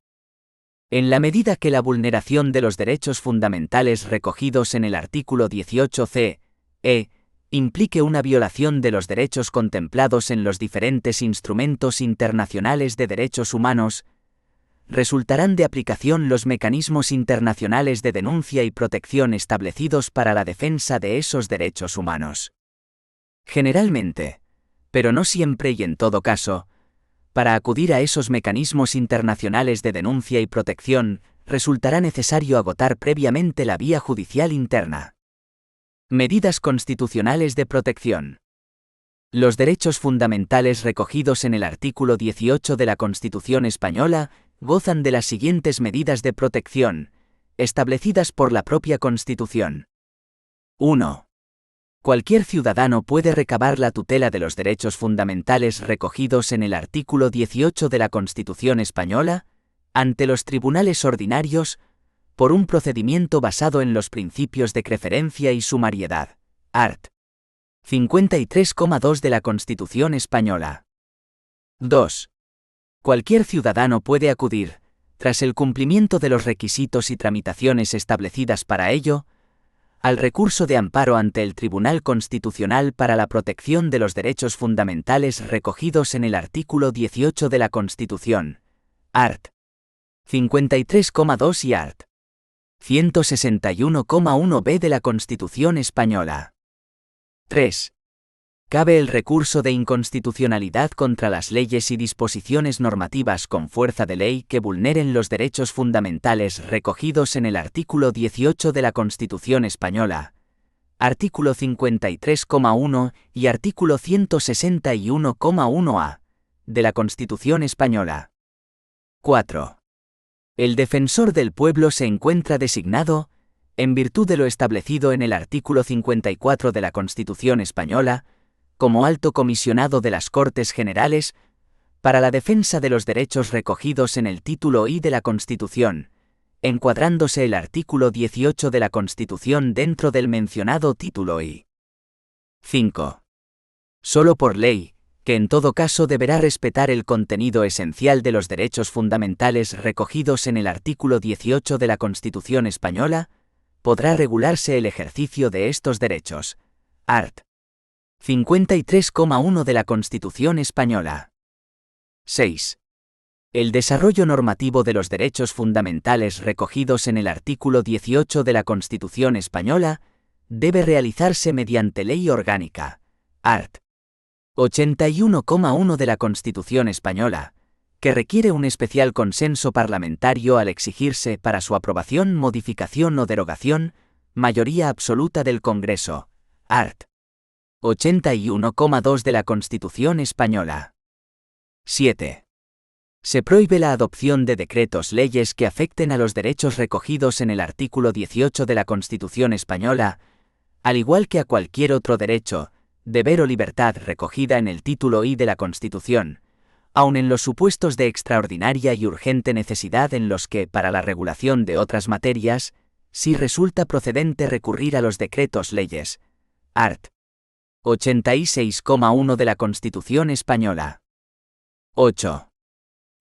En la medida que la vulneración de los derechos fundamentales recogidos en el artículo 18c, implique una violación de los derechos contemplados en los diferentes instrumentos internacionales de derechos humanos, resultarán de aplicación los mecanismos internacionales de denuncia y protección establecidos para la defensa de esos derechos humanos. Generalmente, pero no siempre y en todo caso, para acudir a esos mecanismos internacionales de denuncia y protección, resultará necesario agotar previamente la vía judicial interna. Medidas constitucionales de protección. Los derechos fundamentales recogidos en el artículo 18 de la Constitución española gozan de las siguientes medidas de protección, establecidas por la propia Constitución. 1. Cualquier ciudadano puede recabar la tutela de los derechos fundamentales recogidos en el artículo 18 de la Constitución española, ante los tribunales ordinarios, por un procedimiento basado en los principios de preferencia y sumariedad, art. 53,2 de la Constitución española. 2. Cualquier ciudadano puede acudir, tras el cumplimiento de los requisitos y tramitaciones establecidas para ello, al recurso de amparo ante el Tribunal Constitucional para la protección de los derechos fundamentales recogidos en el artículo 18 de la Constitución, art. 53,2 y art. 161,1b de la Constitución española. 3. Cabe el recurso de inconstitucionalidad contra las leyes y disposiciones normativas con fuerza de ley que vulneren los derechos fundamentales recogidos en el artículo 18 de la Constitución española, artículo 53,1 y artículo 161,1a de la Constitución española. 4. El defensor del pueblo se encuentra designado, en virtud de lo establecido en el artículo 54 de la Constitución española, como alto comisionado de las Cortes Generales, para la defensa de los derechos recogidos en el título I de la Constitución, encuadrándose el artículo 18 de la Constitución dentro del mencionado título I. 5. Solo por ley, que en todo caso deberá respetar el contenido esencial de los derechos fundamentales recogidos en el artículo 18 de la Constitución española, podrá regularse el ejercicio de estos derechos, art. 53,1 de la Constitución española. 6. El desarrollo normativo de los derechos fundamentales recogidos en el artículo 18 de la Constitución española debe realizarse mediante ley orgánica, art. 81,1 de la Constitución española, que requiere un especial consenso parlamentario al exigirse para su aprobación, modificación o derogación, mayoría absoluta del Congreso, art. 81,2 de la Constitución española. 7. Se prohíbe la adopción de decretos leyes que afecten a los derechos recogidos en el artículo 18 de la Constitución española, al igual que a cualquier otro derecho, deber o libertad recogida en el título I de la Constitución, aun en los supuestos de extraordinaria y urgente necesidad en los que, para la regulación de otras materias, sí resulta procedente recurrir a los decretos leyes, art. 86,1 de la Constitución española. 8.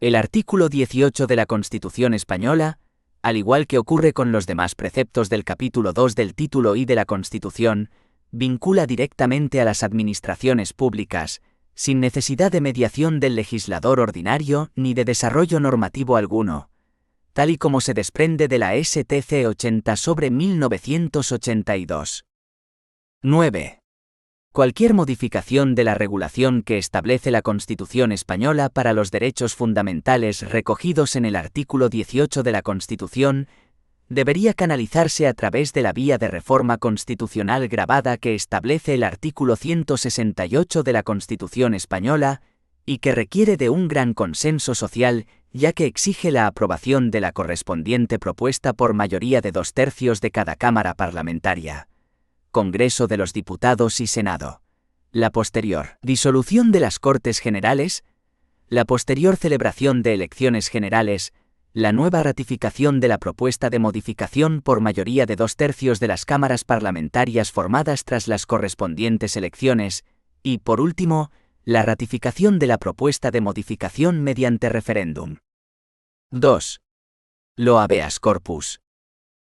El artículo 18 de la Constitución española, al igual que ocurre con los demás preceptos del capítulo 2 del título I de la Constitución, vincula directamente a las administraciones públicas, sin necesidad de mediación del legislador ordinario ni de desarrollo normativo alguno, tal y como se desprende de la STC 80/1982. 9. Cualquier modificación de la regulación que establece la Constitución española para los derechos fundamentales recogidos en el artículo 18 de la Constitución debería canalizarse a través de la vía de reforma constitucional grabada que establece el artículo 168 de la Constitución española y que requiere de un gran consenso social, ya que exige la aprobación de la correspondiente propuesta por mayoría de 2/3 de cada Cámara parlamentaria, Congreso de los Diputados y Senado, la posterior disolución de las Cortes Generales, la posterior celebración de elecciones generales, la nueva ratificación de la propuesta de modificación por mayoría de 2/3 de las cámaras parlamentarias formadas tras las correspondientes elecciones, y, por último, la ratificación de la propuesta de modificación mediante referéndum. 2. Lo habeas corpus.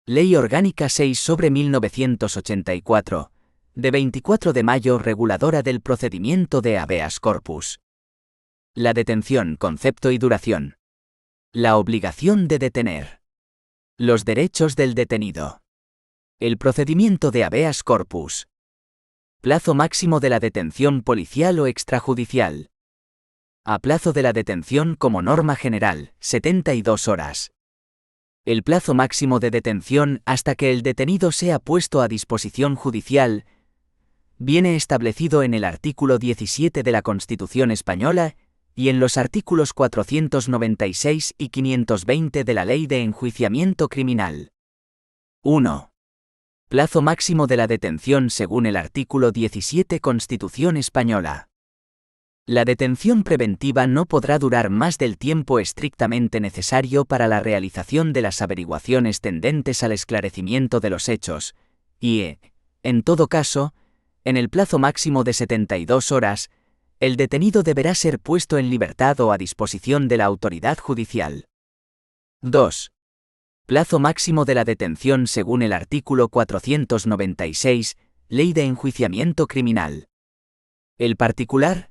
Ley Orgánica 6/1984, de 24 de mayo reguladora del procedimiento de habeas corpus. La detención, concepto y duración. La obligación de detener. Los derechos del detenido. El procedimiento de habeas corpus. Plazo máximo de la detención policial o extrajudicial. A plazo de la detención como norma general, 72 horas. El plazo máximo de detención hasta que el detenido sea puesto a disposición judicial viene establecido en el artículo 17 de la Constitución española y en los artículos 496 y 520 de la Ley de Enjuiciamiento Criminal. 1. Plazo máximo de la detención según el artículo 17 Constitución española. La detención preventiva no podrá durar más del tiempo estrictamente necesario para la realización de las averiguaciones tendentes al esclarecimiento de los hechos, y, en todo caso, en el plazo máximo de 72 horas, el detenido deberá ser puesto en libertad o a disposición de la autoridad judicial. 2. Plazo máximo de la detención según el artículo 496, Ley de Enjuiciamiento Criminal. El particular,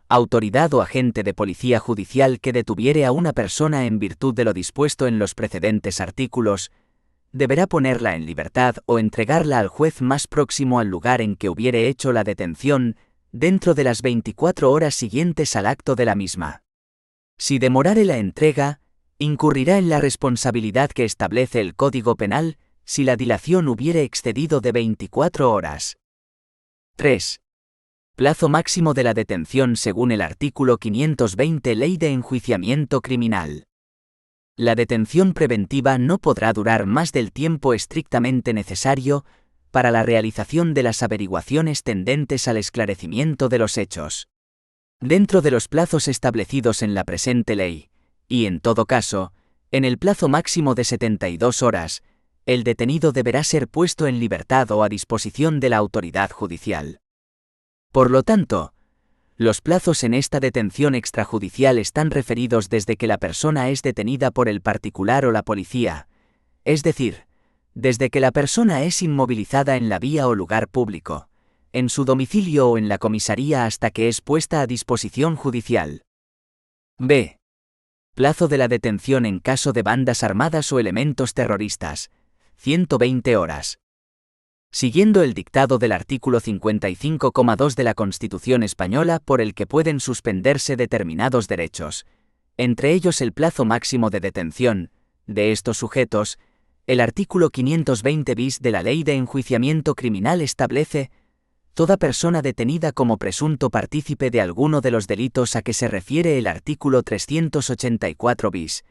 autoridad o agente de policía judicial que detuviere a una persona en virtud de lo dispuesto en los precedentes artículos, deberá ponerla en libertad o entregarla al juez más próximo al lugar en que hubiere hecho la detención, dentro de las 24 horas siguientes al acto de la misma. Si demorare la entrega, incurrirá en la responsabilidad que establece el Código Penal, si la dilación hubiere excedido de 24 horas. 3. Plazo máximo de la detención según el artículo 520 Ley de Enjuiciamiento Criminal. La detención preventiva no podrá durar más del tiempo estrictamente necesario para la realización de las averiguaciones tendentes al esclarecimiento de los hechos. Dentro de los plazos establecidos en la presente ley, y en todo caso, en el plazo máximo de 72 horas, el detenido deberá ser puesto en libertad o a disposición de la autoridad judicial. Por lo tanto, los plazos en esta detención extrajudicial están referidos desde que la persona es detenida por el particular o la policía, es decir, desde que la persona es inmovilizada en la vía o lugar público, en su domicilio o en la comisaría hasta que es puesta a disposición judicial. B. Plazo de la detención en caso de bandas armadas o elementos terroristas, 120 horas. Siguiendo el dictado del artículo 55,2 de la Constitución española por el que pueden suspenderse determinados derechos, entre ellos el plazo máximo de detención, de estos sujetos, el artículo 520 bis de la Ley de Enjuiciamiento Criminal establece: toda persona detenida como presunto partícipe de alguno de los delitos a que se refiere el artículo 384 bis,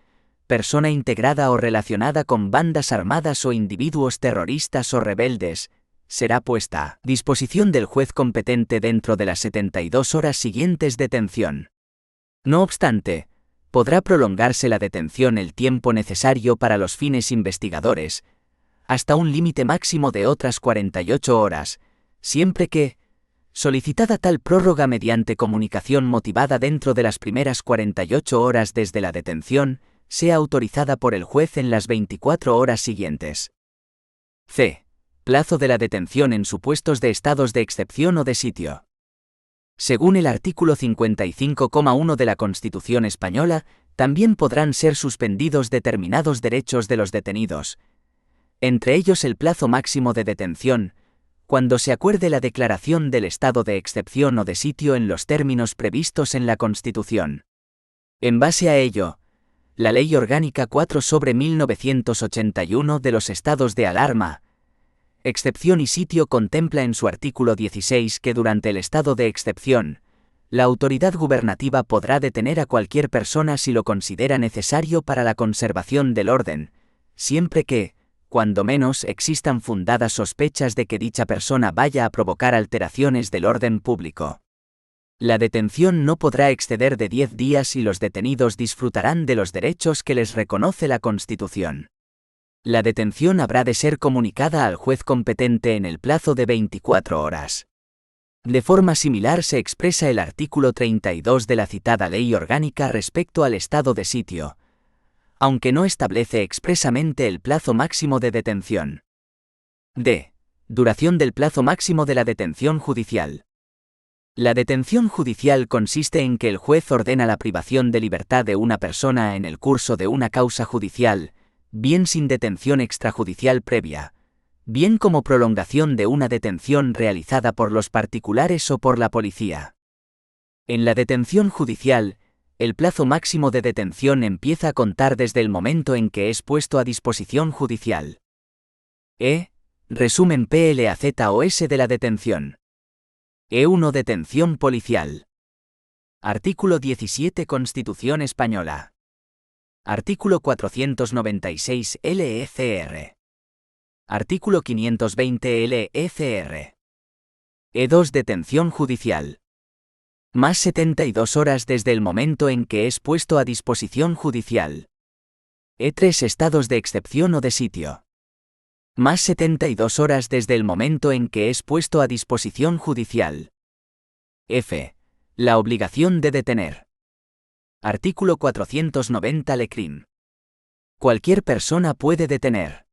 persona integrada o relacionada con bandas armadas o individuos terroristas o rebeldes, será puesta a disposición del juez competente dentro de las 72 horas siguientes de detención. No obstante, podrá prolongarse la detención el tiempo necesario para los fines investigadores, hasta un límite máximo de otras 48 horas, siempre que, solicitada tal prórroga mediante comunicación motivada dentro de las primeras 48 horas desde la detención, sea autorizada por el juez en las 24 horas siguientes. C. Plazo de la detención en supuestos de estados de excepción o de sitio. Según el artículo 55,1 de la Constitución española, también podrán ser suspendidos determinados derechos de los detenidos, entre ellos el plazo máximo de detención, cuando se acuerde la declaración del estado de excepción o de sitio en los términos previstos en la Constitución. En base a ello, la Ley Orgánica 4/1981 de los estados de alarma, excepción y sitio contempla en su artículo 16 que durante el estado de excepción, la autoridad gubernativa podrá detener a cualquier persona si lo considera necesario para la conservación del orden, siempre que, cuando menos, existan fundadas sospechas de que dicha persona vaya a provocar alteraciones del orden público. La detención no podrá exceder de 10 días y los detenidos disfrutarán de los derechos que les reconoce la Constitución. La detención habrá de ser comunicada al juez competente en el plazo de 24 horas. De forma similar se expresa el artículo 32 de la citada Ley Orgánica respecto al estado de sitio, aunque no establece expresamente el plazo máximo de detención. D. Duración del plazo máximo de la detención judicial. La detención judicial consiste en que el juez ordena la privación de libertad de una persona en el curso de una causa judicial, bien sin detención extrajudicial previa, bien como prolongación de una detención realizada por los particulares o por la policía. En la detención judicial, el plazo máximo de detención empieza a contar desde el momento en que es puesto a disposición judicial. Resumen PLAZOS de la detención. E1 Detención policial. Artículo 17 Constitución Española. Artículo 496 LECR. Artículo 520 LECR. E2 Detención judicial. Más 72 horas desde el momento en que es puesto a disposición judicial. E3 Estados de excepción o de sitio. Más 72 horas desde el momento en que es puesto a disposición judicial. F. La obligación de detener. Artículo 490 Lecrim. Cualquier persona puede detener.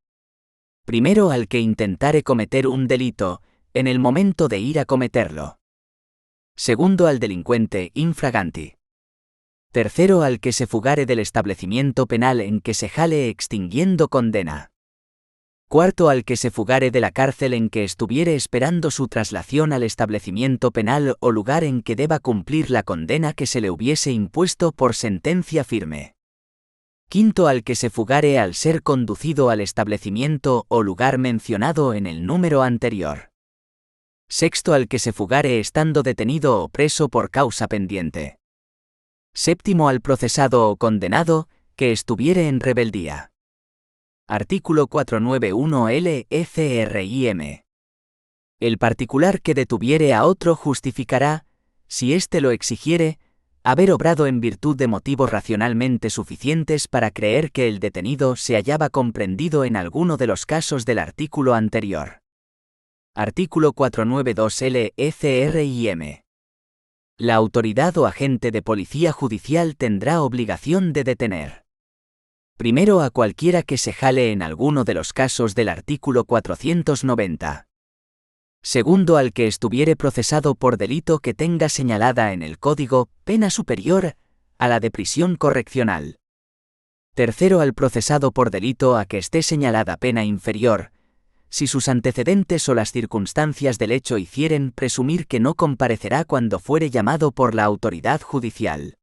Primero al que intentare cometer un delito, en el momento de ir a cometerlo. Segundo al delincuente infraganti. Tercero al que se fugare del establecimiento penal en que se jale extinguiendo condena. Cuarto al que se fugare de la cárcel en que estuviere esperando su traslación al establecimiento penal o lugar en que deba cumplir la condena que se le hubiese impuesto por sentencia firme. Quinto al que se fugare al ser conducido al establecimiento o lugar mencionado en el número anterior. Sexto al que se fugare estando detenido o preso por causa pendiente. Séptimo al procesado o condenado, que estuviere en rebeldía. Artículo 491 LECRIM. El particular que detuviere a otro justificará, si éste lo exigiere, haber obrado en virtud de motivos racionalmente suficientes para creer que el detenido se hallaba comprendido en alguno de los casos del artículo anterior. Artículo 492 LECRIM. La autoridad o agente de policía judicial tendrá obligación de detener. Primero a cualquiera que se jale en alguno de los casos del artículo 490. Segundo al que estuviere procesado por delito que tenga señalada en el Código pena superior a la de prisión correccional. Tercero al procesado por delito a que esté señalada pena inferior, si sus antecedentes o las circunstancias del hecho hicieren presumir que no comparecerá cuando fuere llamado por la autoridad judicial.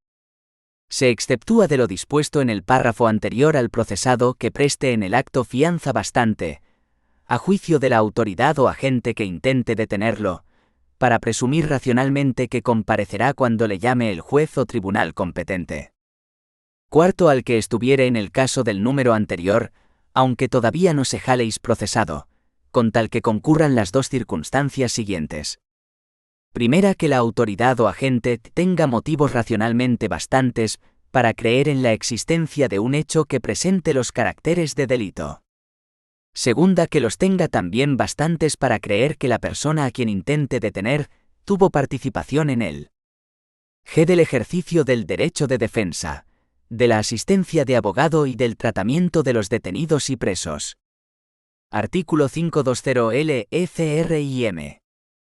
Se exceptúa de lo dispuesto en el párrafo anterior al procesado que preste en el acto fianza bastante, a juicio de la autoridad o agente que intente detenerlo, para presumir racionalmente que comparecerá cuando le llame el juez o tribunal competente. Cuarto al que estuviere en el caso del número anterior, aunque todavía no se jaleis procesado, con tal que concurran las dos circunstancias siguientes. Primera, que la autoridad o agente tenga motivos racionalmente bastantes para creer en la existencia de un hecho que presente los caracteres de delito. Segunda, que los tenga también bastantes para creer que la persona a quien intente detener tuvo participación en él. G. Del ejercicio del derecho de defensa, de la asistencia de abogado y del tratamiento de los detenidos y presos. Artículo 520 LECRIM.